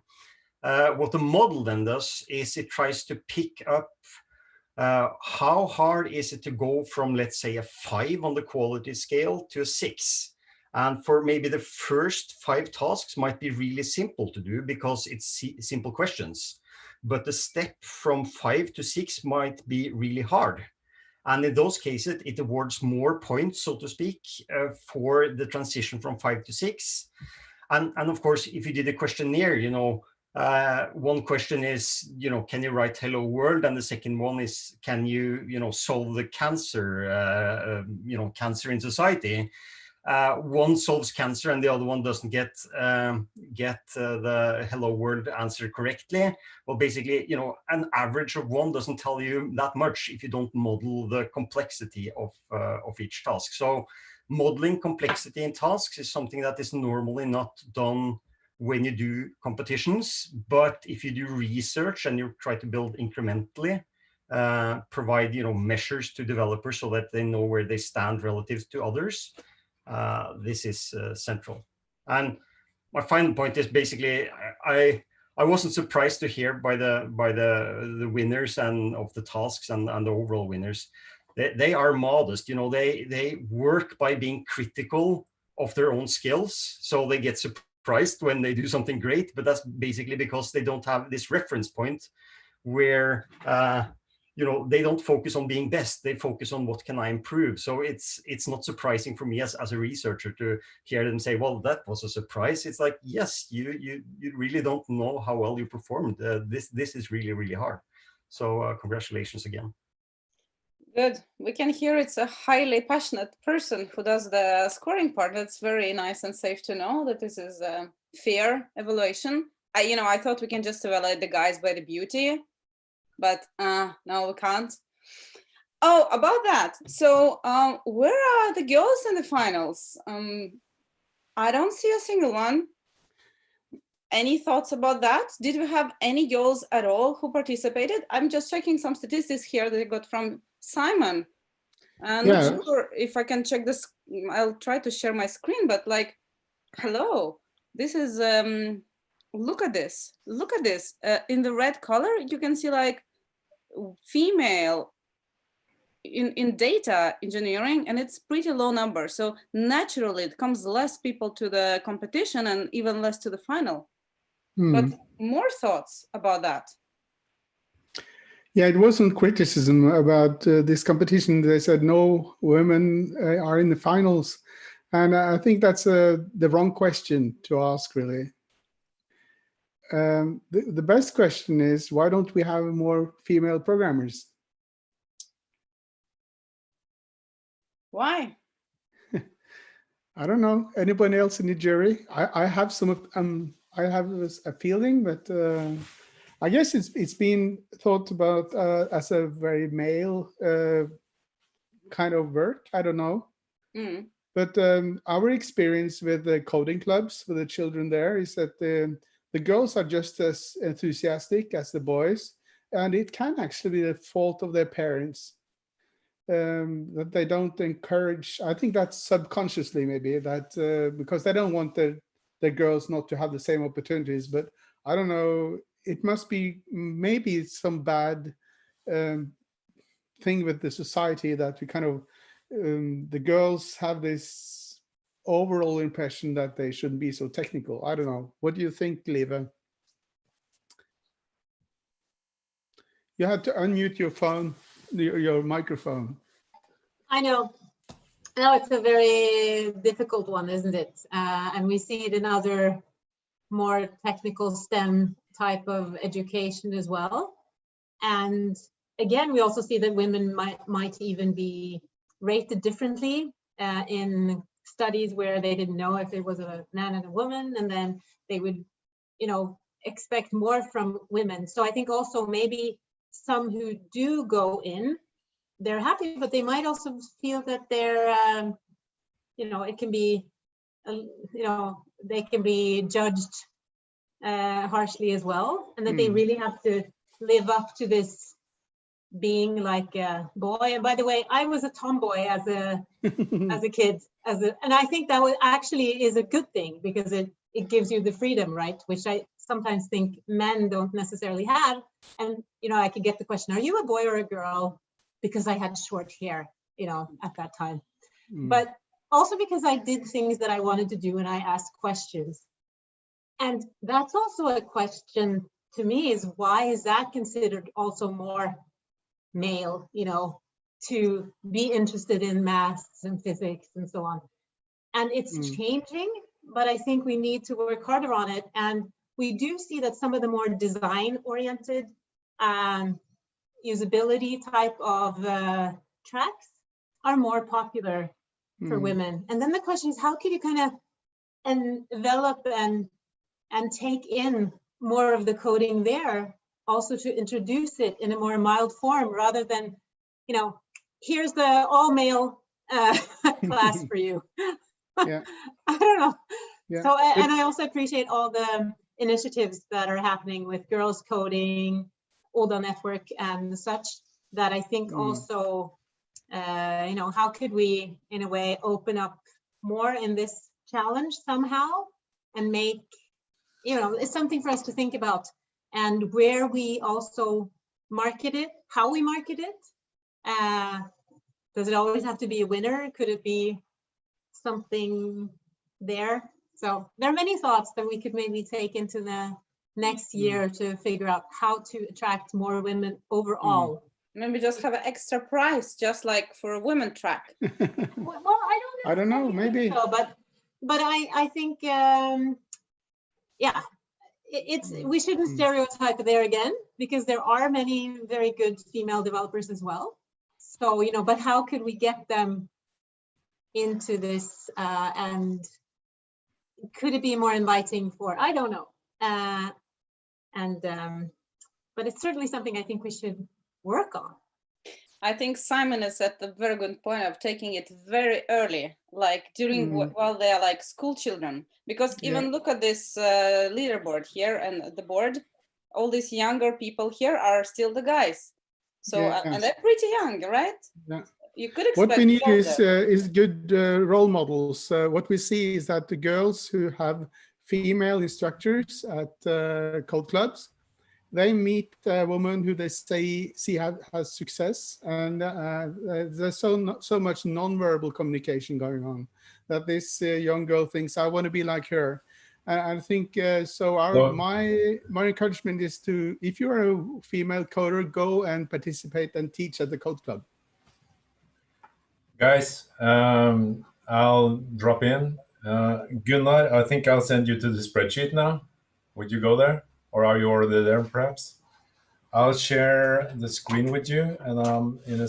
What the model then does is it tries to pick up how hard is it to go from, let's say, a 5 on the quality scale to a 6. And for maybe the first 5 tasks might be really simple to do because it's simple questions. But the step from 5 to 6 might be really hard. And in those cases, it awards more points, so to speak, for the transition from 5 to 6. And of course, if you did a questionnaire, one question is, can you write hello world? And the second one is, can you, solve the cancer, cancer in society? one solves cancer and the other one doesn't get the hello world answer correctly. Well, basically, you know, an average of one doesn't tell you that much if you don't model the complexity of each task. So modeling complexity in tasks is something that is normally not done when you do competitions, but if you do research and you try to build incrementally, provide, you know, measures to developers so that they know where they stand relative to others, this is central. And my final point is basically, I wasn't surprised to hear by the winners and of the tasks and the overall winners. They are modest, you know, they work by being critical of their own skills, so they get surprised when they do something great, but that's basically because they don't have this reference point where you know, they don't focus on being best, they focus on what can I improve. So it's not surprising for me as a researcher to hear them say, well, that was a surprise. It's like, yes, you really don't know how well you performed. This is really, really hard. So congratulations again. Good. We can hear it's a highly passionate person who does the scoring part. That's very nice and safe to know that this is a fair evaluation. I thought we can just evaluate the guys by the beauty, but no, we can't. Oh, about that. So where are the girls in the finals? I don't see a single one. Any thoughts about that? Did we have any girls at all who participated? I'm just checking some statistics here that I got from Simon. I'm not sure if I can check this. I'll try to share my screen, but like, hello, this is, look at this. Look at this. In the red color, you can see like female in data engineering, and it's pretty low number. So naturally, it comes less people to the competition and even less to the final. But more thoughts about that? Yeah, it wasn't criticism about this competition. They said no women are in the finals. And I think that's the wrong question to ask, really. The best question is, why don't we have more female programmers? Why? I don't know. Anybody else in the jury? I have some. I have a feeling, but I guess it's been thought about as a very male kind of work. I don't know. But our experience with the coding clubs with the children there is that the girls are just as enthusiastic as the boys, and it can actually be the fault of their parents that they don't encourage. I think that's subconsciously maybe that because they don't want the girls not to have the same opportunities, but I don't know, it must be maybe some bad thing with the society that we kind of, the girls have this overall impression that they shouldn't be so technical. I don't know. What do you think, Leva? You had to unmute your phone, your microphone. I know. No, it's a very difficult one, isn't it? And we see it in other more technical STEM type of education as well. And again, we also see that women might even be rated differently in studies where they didn't know if it was a man and a woman, and then they would, expect more from women. So I think also maybe some who do go in, they're happy, but they might also feel that they're, it can be, they can be judged harshly as well, and that they really have to live up to this being like a boy. And by the way, I was a tomboy as a as a kid, and I think that actually is a good thing, because it gives you the freedom, right? Which I sometimes think men don't necessarily have. And I could get the question, are you a boy or a girl? Because I had short hair, at that time. But also because I did things that I wanted to do, and I asked questions. And that's also a question to me, is why is that considered also more male, to be interested in maths and physics and so on. And it's changing, but I think we need to work harder on it. And we do see that some of the more design-oriented usability type of tracks are more popular for women. And then the question is, how could you kind of envelop and take in more of the coding there, also to introduce it in a more mild form, rather than, you know, here's the all male class for you. Yeah. I don't know. Yeah. So, and I also appreciate all the initiatives that are happening with girls coding, Oda Network and such, that I think also, you know, how could we in a way open up more in this challenge somehow, and make, you know, it's something for us to think about, and where we also market it, how we market it. Does it always have to be a winner? Could it be something there? So there are many thoughts that we could maybe take into the next year to figure out how to attract more women overall. Maybe just have an extra prize, just like for a women track. Well, I don't know, maybe. So, but I think, yeah, we shouldn't stereotype there again, because there are many very good female developers as well. So, you know, but how could we get them into this, and could it be more inviting for, I don't know. But it's certainly something I think we should work on. I think Simon is at the very good point of taking it very early, like during while they are like school children. Because even look at this leaderboard here and the board, all these younger people here are still the guys. So and they're pretty young, right? Yeah. You could expect what we need is good role models. What we see is that the girls who have female instructors at code clubs, they meet a woman who they see has success, and there's so much non-verbal communication going on that this young girl thinks, I want to be like her. I think so. My encouragement is to, if you're a female coder, go and participate and teach at the code club. Guys, I'll drop in. Gunnar, I think I'll send you to the spreadsheet now. Would you go there? Or are you already there, perhaps? I'll share the screen with you, and in a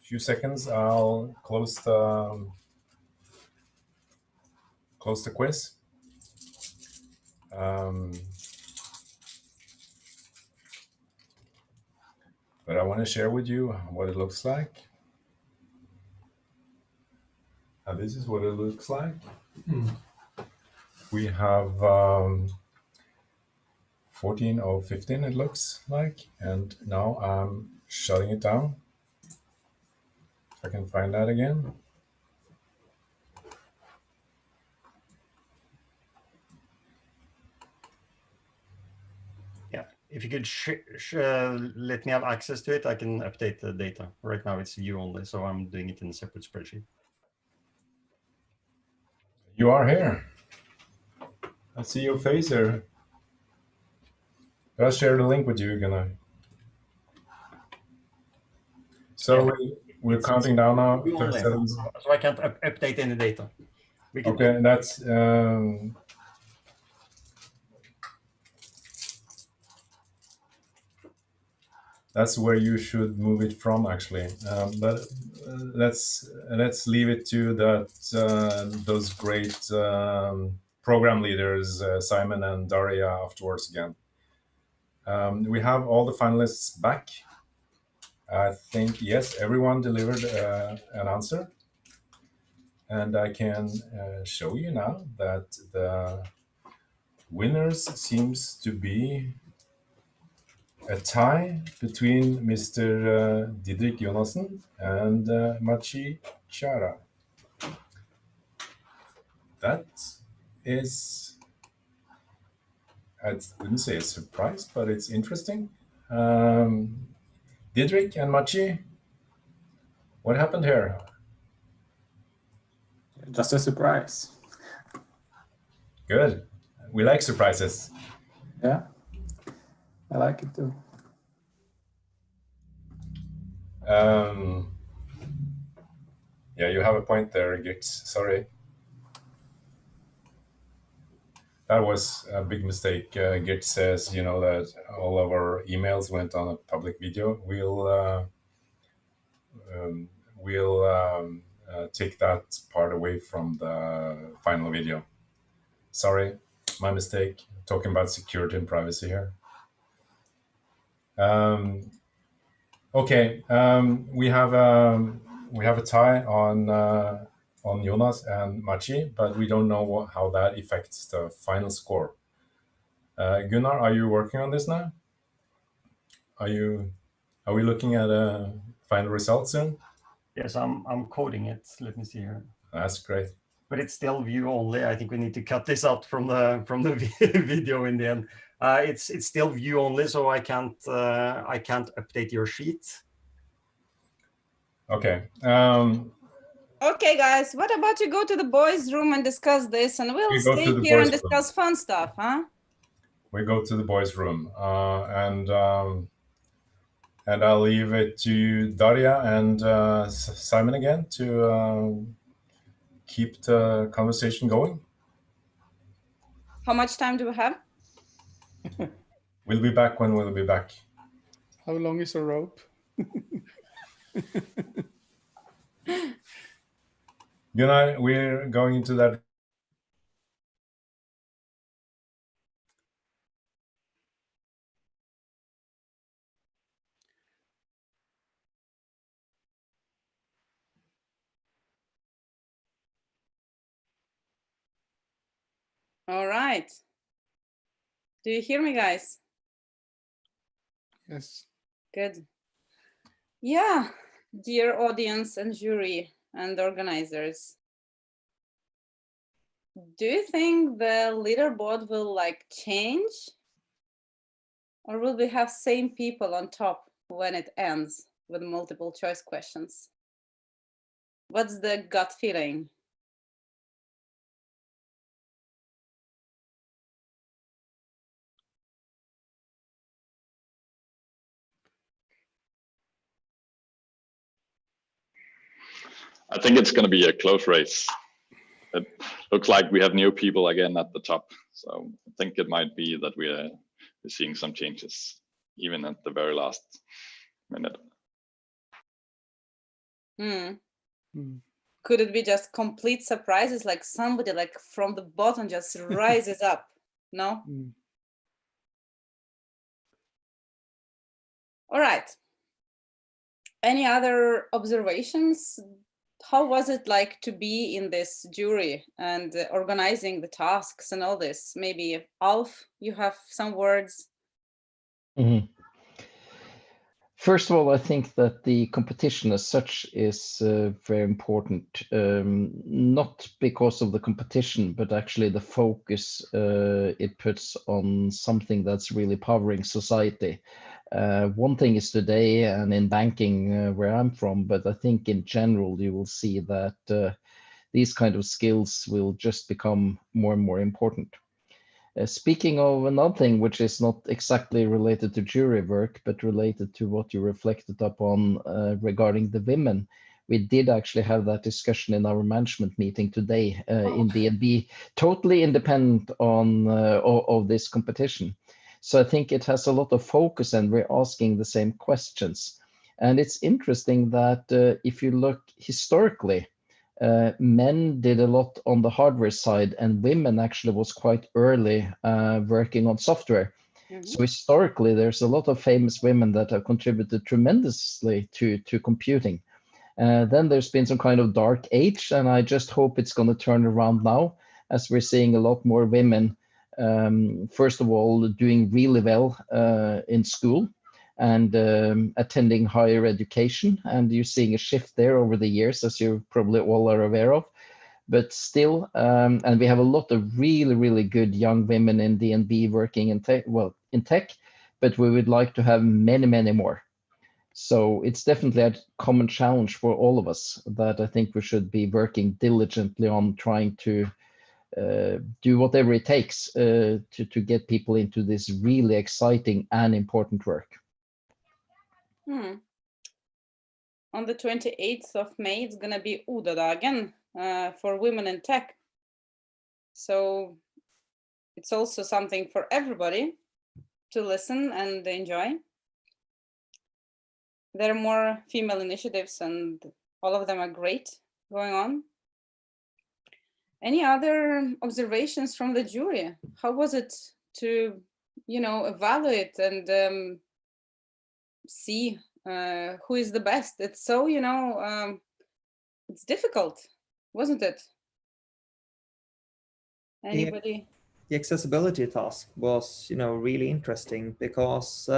few seconds, I'll close the quiz. But I want to share with you what it looks like. And this is what it looks like. We have 14 or 15, it looks like, and now I'm shutting it down. If I can find that again. Yeah, if you could let me have access to it, I can update the data. Right now it's view only, so I'm doing it in a separate spreadsheet. You are here. I see your face here. I'll share the link with you, Gunnar. So we're counting down now. 37. So I can't update any data. Okay, that's where you should move it from, actually. But let's leave it to that those great program leaders, Simon and Daria, afterwards again. We have all the finalists back. I think, yes, everyone delivered an answer. And I can show you now that the winners seems to be a tie between Mr. Didrik Jonassen and Maciej Ciara. That is, I wouldn't say a surprise, but it's interesting. Didrik and Maciej, what happened here? Just a surprise. Good. We like surprises. Yeah, I like it too. Yeah, you have a point there, Gits. Sorry. That was a big mistake. Git says, you know, that all of our emails went on a public video. We'll take that part away from the final video. Sorry, my mistake. Talking about security and privacy here. Okay, we have a tie on Jonas and Maciej, but we don't know how that affects the final score. Gunnar, are you working on this now? Are we looking at a final result soon? Yes, I'm coding it. Let me see here. That's great. But it's still view only. I think we need to cut this out from the video in the end. It's still view only, so I can't update your sheet. Okay. Okay, guys, what about you go to the boys' room and discuss this, and we'll stay here and discuss fun stuff, huh? We go to the boys' room, and I'll leave it to Daria and Simon again to keep the conversation going. How much time do we have? We'll be back when we'll be back. How long is a rope? Gunnar, we're going into that. All right. Do you hear me, guys? Yes. Good. Yeah, dear audience and jury and organizers, do you think the leaderboard will like change, or will we have same people on top when it ends with multiple choice questions? What's the gut feeling? I think it's going to be a close race. It looks like we have new people again at the top. So I think it might be that we're seeing some changes, even at the very last minute. Could it be just complete surprises, like somebody like from the bottom just rises up? No? All right. Any other observations? How was it like to be in this jury and organizing the tasks and all this? Maybe Alf, you have some words? Mm-hmm. First of all, I think that the competition as such is very important, not because of the competition, but actually the focus it puts on something that's really powering society. One thing is today and in banking where I'm from, but I think in general you will see that these kind of skills will just become more and more important. Speaking of another thing which is not exactly related to jury work, but related to what you reflected upon regarding the women, we did actually have that discussion in our management meeting today in DNB, totally independent on of this competition. So I think it has a lot of focus and we're asking the same questions. And it's interesting that if you look historically, men did a lot on the hardware side and women actually was quite early working on software. So historically, there's a lot of famous women that have contributed tremendously to computing. Then there's been some kind of dark age, and I just hope it's going to turn around now as we're seeing a lot more women, first of all, doing really well in school and attending higher education, and you're seeing a shift there over the years, as you probably all are aware of. But still, and we have a lot of really, really good young women in DNB working in tech, but we would like to have many, many more. So it's definitely a common challenge for all of us that I think we should be working diligently on trying to do whatever it takes to get people into this really exciting and important work. On the 28th of May, it's going to be Udadagen for women in tech. So it's also something for everybody to listen and enjoy. There are more female initiatives and all of them are great. going on. Any other observations from the jury? How was it to, you know, evaluate and see who is the best? It's so, you know, it's difficult, wasn't it? Anybody? The accessibility task was, you know, really interesting because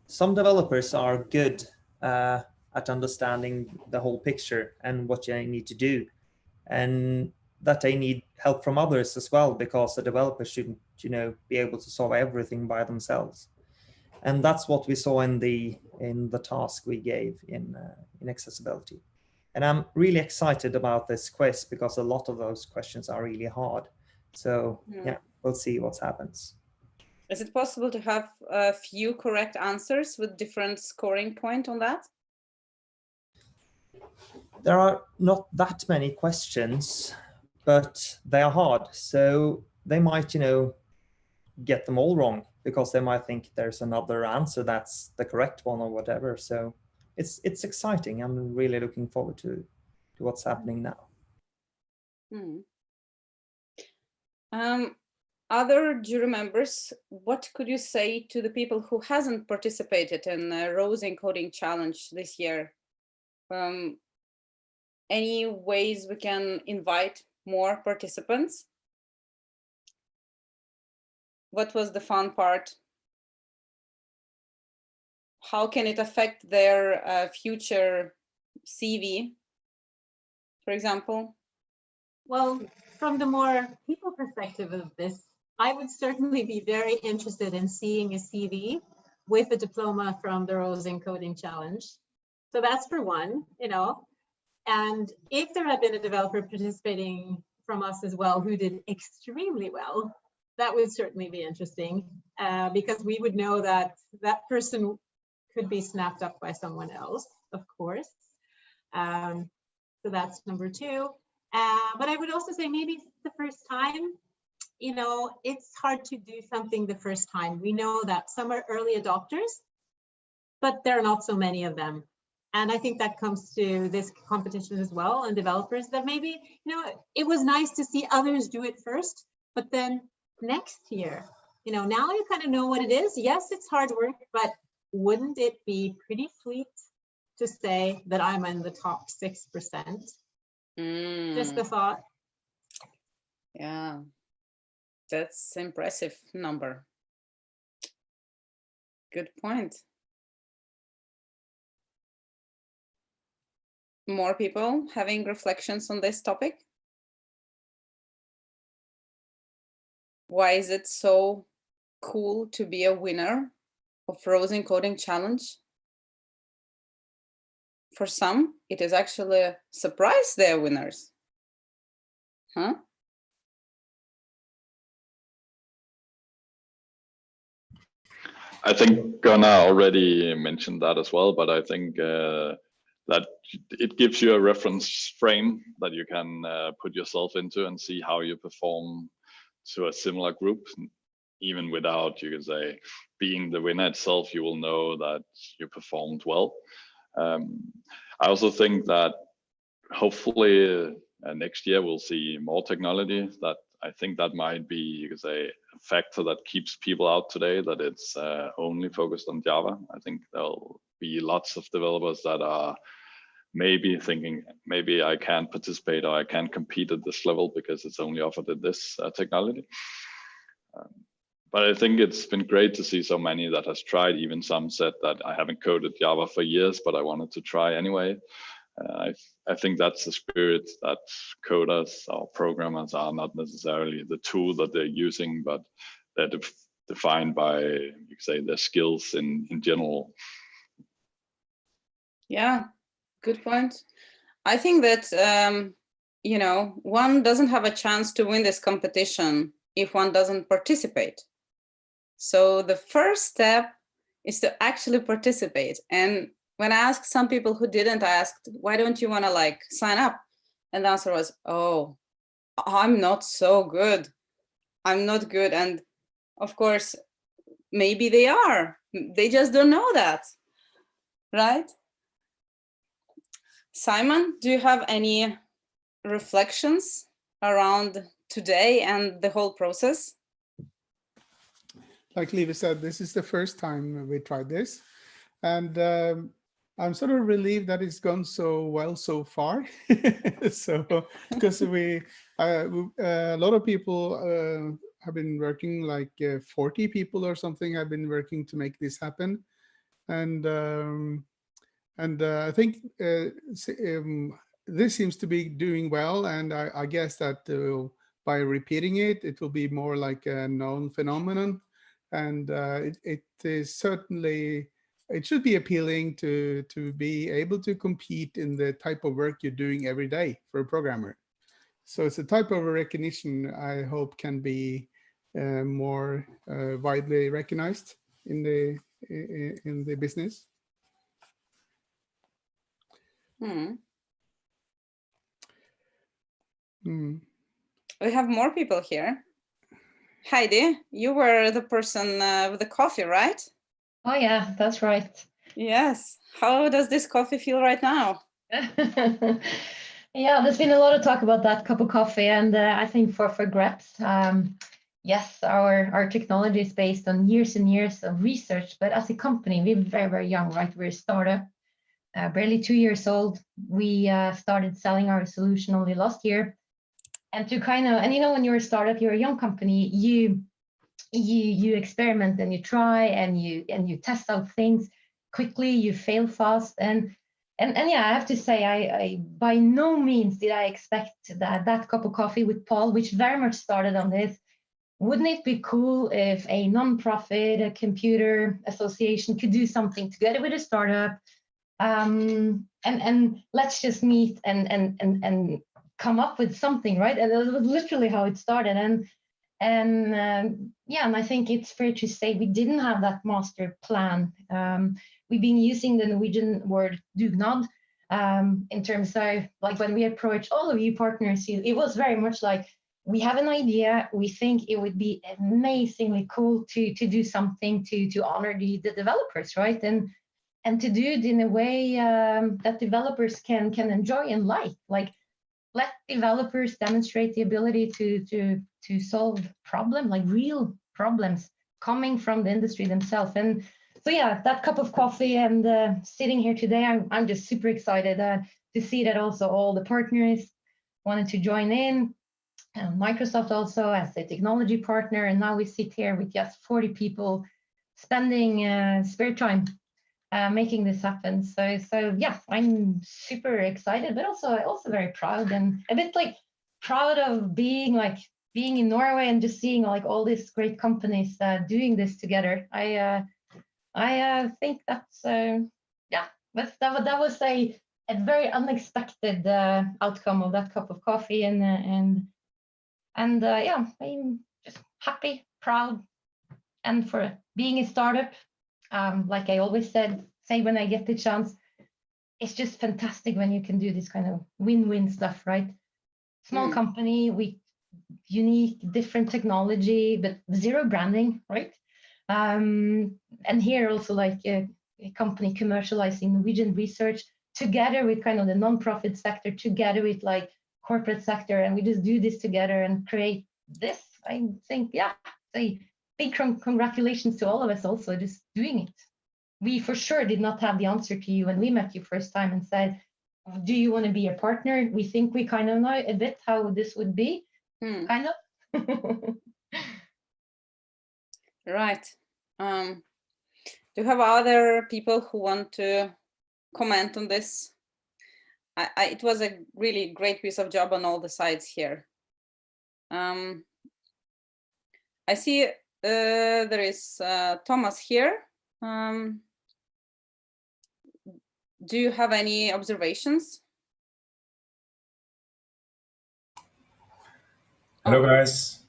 some developers are good at understanding the whole picture and what they need to do, and that they need help from others as well, because the developers shouldn't, you know, be able to solve everything by themselves. And that's what we saw in the task we gave in accessibility. And I'm really excited about this quiz because a lot of those questions are really hard. So yeah, we'll see what happens. Is it possible to have a few correct answers with different scoring point on that? There are not that many questions, but they are hard. So they might, you know, get them all wrong because they might think there's another answer that's the correct one or whatever. So it's exciting. I'm really looking forward to what's happening now. Other jury members, what could you say to the people who hasn't participated in Rose Encoding Challenge this year? Any ways we can invite more participants? What was the fun part? How can it affect their future CV, for example? Well, from the more people perspective of this, I would certainly be very interested in seeing a CV with a diploma from the Rose Encoding Challenge. So that's for one, you know. And if there had been a developer participating from us as well who did extremely well, that would certainly be interesting because we would know that that person could be snapped up by someone else, of course. So that's number two. But I would also say maybe the first time, you know, it's hard to do something the first time. We know that some are early adopters, but there are not so many of them. And I think that comes to this competition as well, and developers that maybe, you know, it was nice to see others do it first, but then next year, you know, now you kind of know what it is. Yes, it's hard work, but wouldn't it be pretty sweet to say that I'm in the top 6%? Just a thought. Yeah, that's impressive number. Good point. More people having reflections on this topic? Why is it so cool to be a winner of Rose Encoding Challenge? For some, it is actually a surprise they're winners. Huh? I think Gunnar already mentioned that as well, but I think that it gives you a reference frame that you can put yourself into and see how you perform to a similar group. Even without, you can say, being the winner itself, you will know that you performed well. I also think that hopefully next year we'll see more technology. That I think that might be, you could say, a factor that keeps people out today, that it's only focused on Java. I think there'll be lots of developers that are maybe thinking, maybe I can't participate or I can't compete at this level because it's only offered at this technology. But I think it's been great to see so many that has tried. Even some said that I haven't coded Java for years, but I wanted to try anyway. I think that's the spirit, that coders or programmers are not necessarily the tool that they're using, but they're defined by, you could say, their skills in general. Yeah, good point. I think that, you know, one doesn't have a chance to win this competition if one doesn't participate. So the first step is to actually participate. And when I asked some people who didn't, I asked, why don't you want to like sign up? And the answer was, oh, I'm not so good. I'm not good. And of course, maybe they are. They just don't know that, right? Simon, do you have any reflections around today and the whole process? Like Liv said, this is the first time we tried this, and I'm sort of relieved that it's gone so well so far. So because a lot of people have been working, like 40 people or something have been working to make this happen, and I think this seems to be doing well, and I guess that by repeating it, it will be more like a known phenomenon, and it is certainly, it should be appealing to be able to compete in the type of work you're doing every day for a programmer. So it's a type of recognition I hope can be more widely recognized in the business. We have more people here. Heidi, you were the person with the coffee, right? Oh yeah, that's right. Yes. How does this coffee feel right now? Yeah, there's been a lot of talk about that cup of coffee, and I think for GrepS, yes, our technology is based on years and years of research, but as a company, we're very, very young, right? We're a startup, barely 2 years old. We started selling our solution only last year. And to kind of, and you know, when you're a startup, you're a young company, you experiment and you try and you test out things quickly, you fail fast, and yeah, I have to say, I by no means did I expect that cup of coffee with Paal, which very much started on this. Wouldn't it be cool if a non-profit, a computer association could do something together with a startup, and let's just meet and come up with something, right? And that was literally how it started. Yeah, and I think it's fair to say we didn't have that master plan. We've been using the Norwegian word dugnad in terms of, like, when we approach all of you partners, it was very much like, we have an idea, we think it would be amazingly cool to do something to honor the developers, right? And to do it in a way that developers can enjoy and like let developers demonstrate the ability to solve problems, like real problems coming from the industry themselves. And so yeah, that cup of coffee and sitting here today, I'm just super excited to see that also all the partners wanted to join in. Microsoft also as a technology partner, and now we sit here with just 40 people spending spare time making this happen. So yeah, I'm super excited, but also very proud, and a bit like proud of being in Norway and just seeing like all these great companies doing this together. I think that's yeah, that was a very unexpected outcome of that cup of coffee, and yeah, I'm just happy, proud, and for being a startup. Like I always say when I get the chance, it's just fantastic when you can do this kind of win-win stuff, right? Small company with unique, different technology, but zero branding, right? And here also like a company commercializing Norwegian research together with kind of the non-profit sector, together with like corporate sector, and we just do this together and create this. I think, yeah, say big congratulations to all of us also just doing it. We for sure did not have the answer to you when we met you first time and said, do you want to be a partner? We think we kind of know a bit how this would be, kind of. Right. Do you have other people who want to comment on this? It was a really great piece of job on all the sides here. I see there is Thomas here. Do you have any observations? Hello, guys.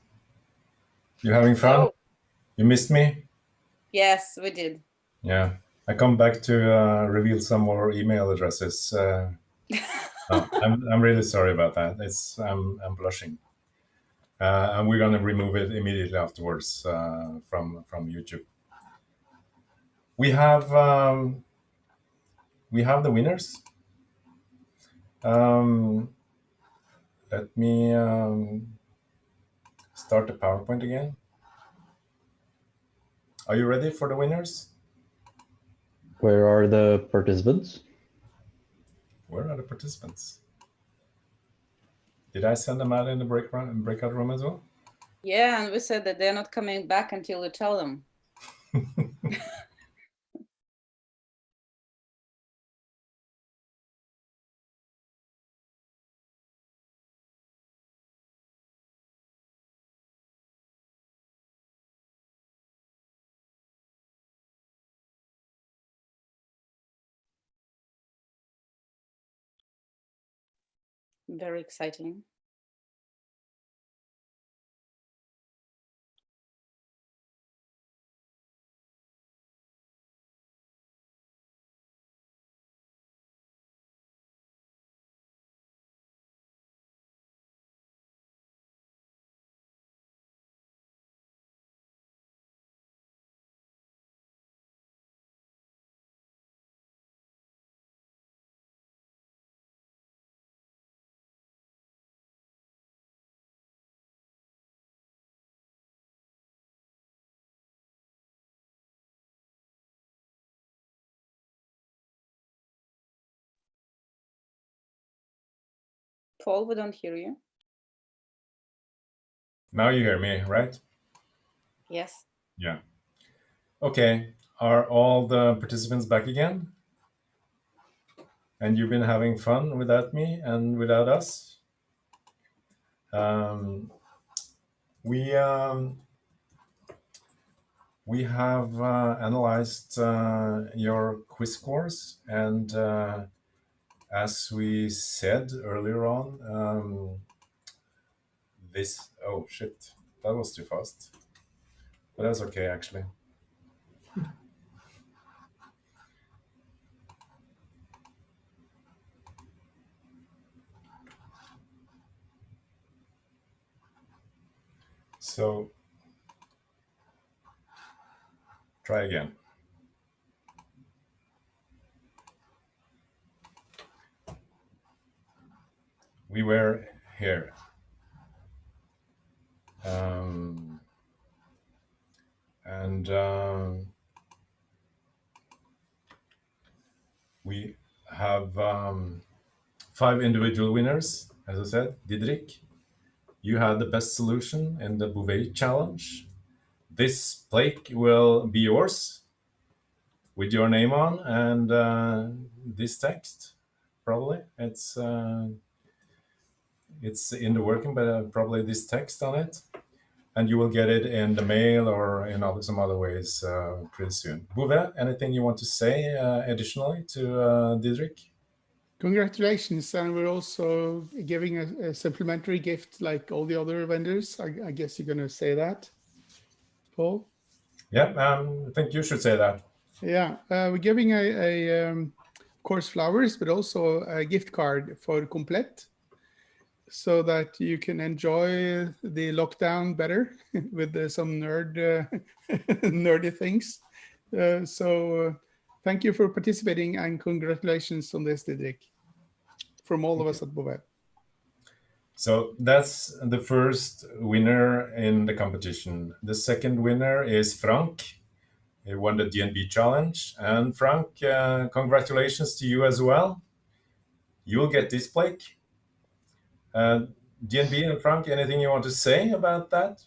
You having fun? Hello. You missed me? Yes, we did. Yeah. I come back to reveal some more email addresses. No, I'm really sorry about that. I'm blushing. And we're going to remove it immediately afterwards from YouTube. We have the winners. Let me start the PowerPoint again. Are you ready for the winners? Where are the participants? Where are the participants? Did I send them out in the breakout room as well? Yeah, and we said that they're not coming back until we tell them. Very exciting. Paul, we don't hear you. Now you hear me, right? Yes. Yeah. Okay. Are all the participants back again? And you've been having fun without me and without us? We have analyzed your quiz scores, and as we said earlier on, oh shit, that was too fast, but that's okay actually. So try again. We were here. We have 5 individual winners, as I said. Didrik, you had the best solution in the Bouvet challenge. This plaque will be yours with your name on and this text, probably. It's in the working, but probably this text on it. And you will get it in the mail or in some other ways pretty soon. Bouvet, anything you want to say additionally to Didrik? Congratulations, and we're also giving a supplementary gift like all the other vendors. I guess you're going to say that, Paul? Yeah, I think you should say that. Yeah, we're giving of course, flowers, but also a gift card for Komplett, so that you can enjoy the lockdown better with some nerdy things. So thank you for participating, and congratulations on this, Didrik, from all of us at Bovuet. So that's the first winner in the competition. The second winner is Frank. He won the DNB challenge. And Frank, congratulations to you as well. You will get this plaque. DNB and Frank, anything you want to say about that?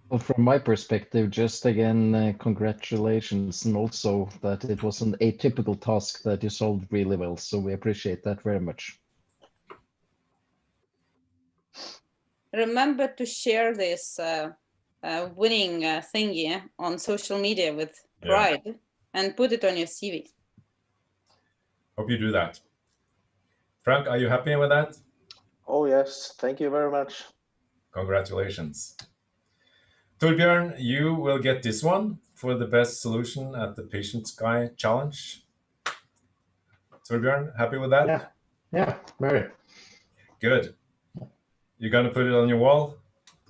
Well, from my perspective, just again, congratulations, and also that it was an atypical task that you solved really well. So we appreciate that very much. Remember to share this winning thingy on social media with pride and put it on your CV. Hope you do that. Frank, are you happy with that? Oh, yes. Thank you very much. Congratulations. Torbjørn, you will get this one for the best solution at the PatienSky challenge. Torbjørn, happy with that? Yeah, very. Good. You're going to put it on your wall?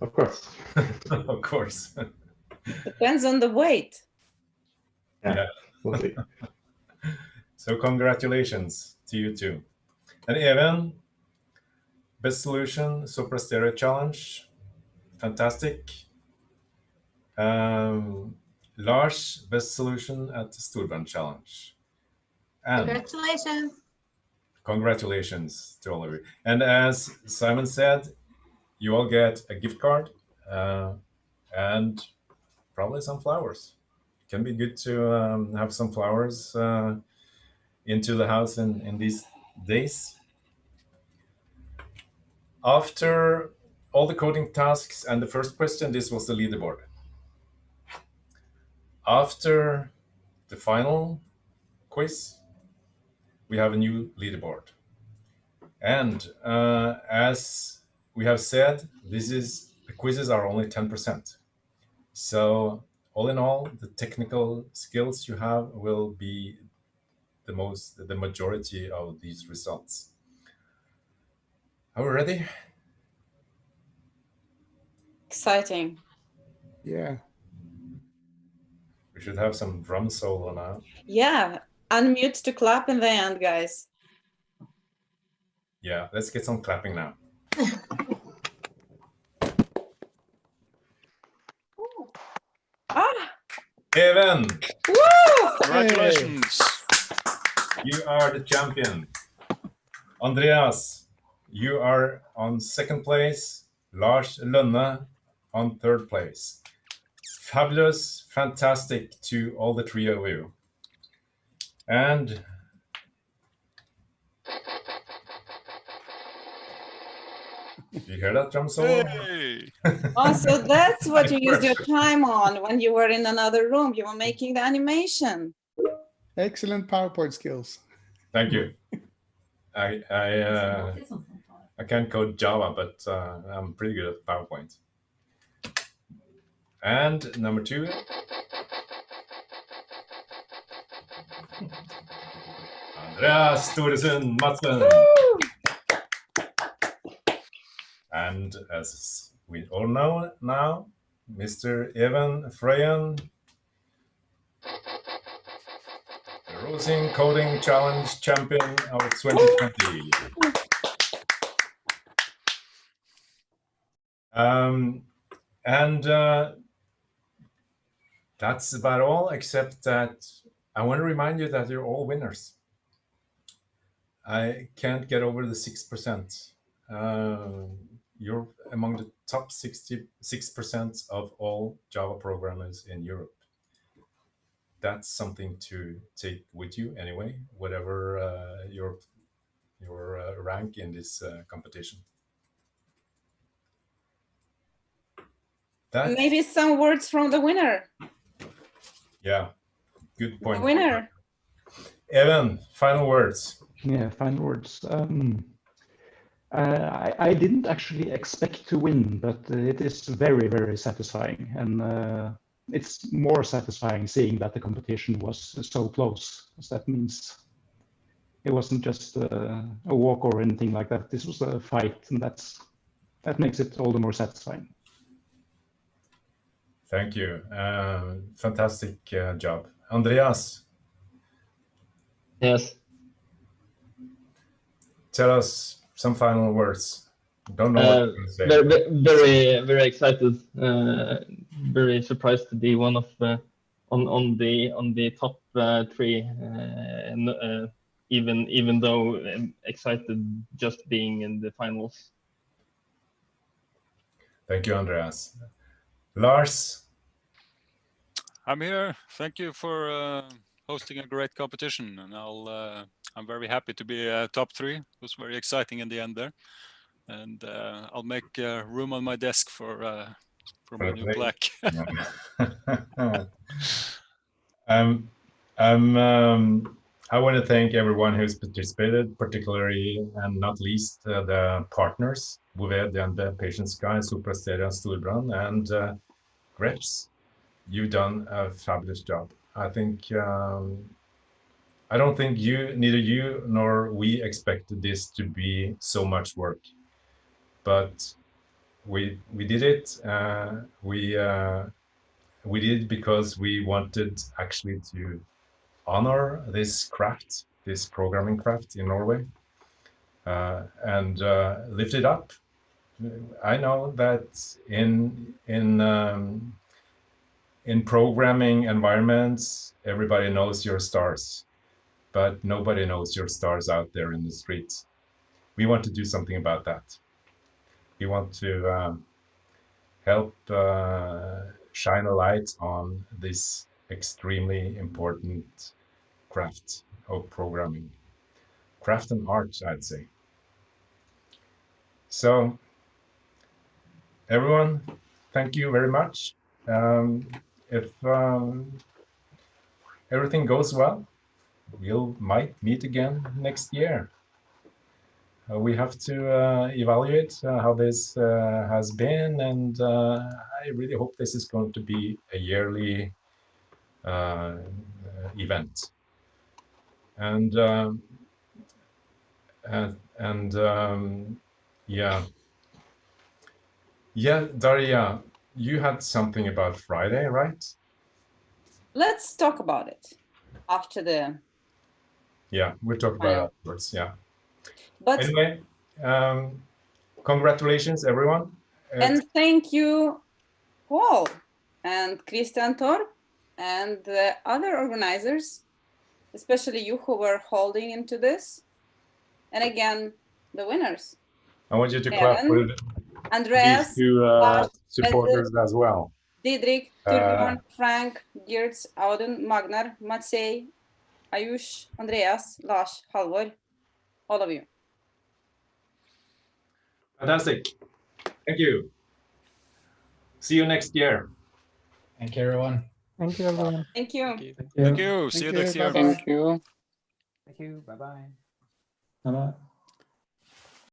Of course. Of course. Depends on the weight. Yeah. We'll see. So congratulations to you too. And Evjenth, best solution, Sopra Steria challenge, fantastic. Lars, best solution at the Storebrand challenge. And Congratulations. Congratulations to all of you. And as Simon said, you all get a gift card and probably some flowers. It can be good to have some flowers into the house in these days. After all the coding tasks and the first question, this was the leaderboard. After the final quiz, we have a new leaderboard. And as we have said, the quizzes are only 10%. So all in all, the technical skills you have will be the majority of these results. Are we ready? Exciting. Yeah. We should have some drum solo now. Yeah, unmute to clap in the end, guys. Yeah, let's get some clapping now. Evjenth! Woo! Congratulations! You are the champion. Andreas, you are on second place. Lars, Lønne on third place. Fabulous, fantastic to all the three of you. And you hear that drum solo? Hey. Oh, so that's what you used your time on when you were in another room. You were making the animation. Excellent PowerPoint skills. Thank you. I can't code Java, but I'm pretty good at PowerPoint. And number 2. Andreas Storesund Madsen. And as we all know now, Mr. Evjenth Frøyen, the Rosing Coding Challenge Champion of 2020. That's about all, except that I want to remind you that you're all winners. I can't get over the 6%. You're among the top 66% of all Java programmers in Europe. That's something to take with you anyway, whatever your rank in this competition. Maybe some words from the winner. Yeah, good point. The winner. Evjenth, final words. Yeah, final words. I didn't actually expect to win, but it is very, very satisfying. And it's more satisfying seeing that the competition was so close. Because that means it wasn't just a walk or anything like that. This was a fight, and that makes it all the more satisfying. Thank you. Fantastic job. Andreas. Yes. Tell us some final words. Don't know what to say. Very, very excited. Very surprised to be one of on the top 3. Even though I'm excited just being in the finals. Thank you, Andreas. Lars. I'm here. Thank you for hosting a great competition, and I'm very happy to be top 3. It was very exciting in the end there, and I'll make room on my desk for my new plaque. I want to thank everyone who's participated, particularly and not least the partners, Bovuet and PatienSky, Sopra Steria, Storebrand, and GrepS. You've done a fabulous job. I think I don't think neither you nor we expected this to be so much work, but we did it. We did it because we wanted actually to honor this craft, this programming craft in Norway. and lift it up. I know that in programming environments, everybody knows your stars, but nobody knows your stars out there in the streets. We want to do something about that. We want to help shine a light on this extremely important craft of programming. Craft and art, I'd say. So, everyone, thank you very much. If everything goes well, might meet again next year. We have to evaluate how this has been, and I really hope this is going to be a yearly event. And yeah, Daria, you had something about Friday, right? Let's talk about it after the. Yeah, we'll talk about it afterwards. Yeah. But anyway, congratulations, everyone. And thank you, Paul and Christian Torp and the other organizers, especially you who were holding into this. And again, the winners. I want you to clap for Andreas, these two Lars, supporters as well. Didrik, Torbjørn, Frank, Geertz, Audun, Magnar, Maciej, Ayush, Andreas, Lars, Halvor, all of you. Fantastic. Thank you. See you next year. Thank you, everyone. Thank you, everyone. Thank you. Thank you. See you next year. Thank you. Thank you. Bye-bye. Bye-bye.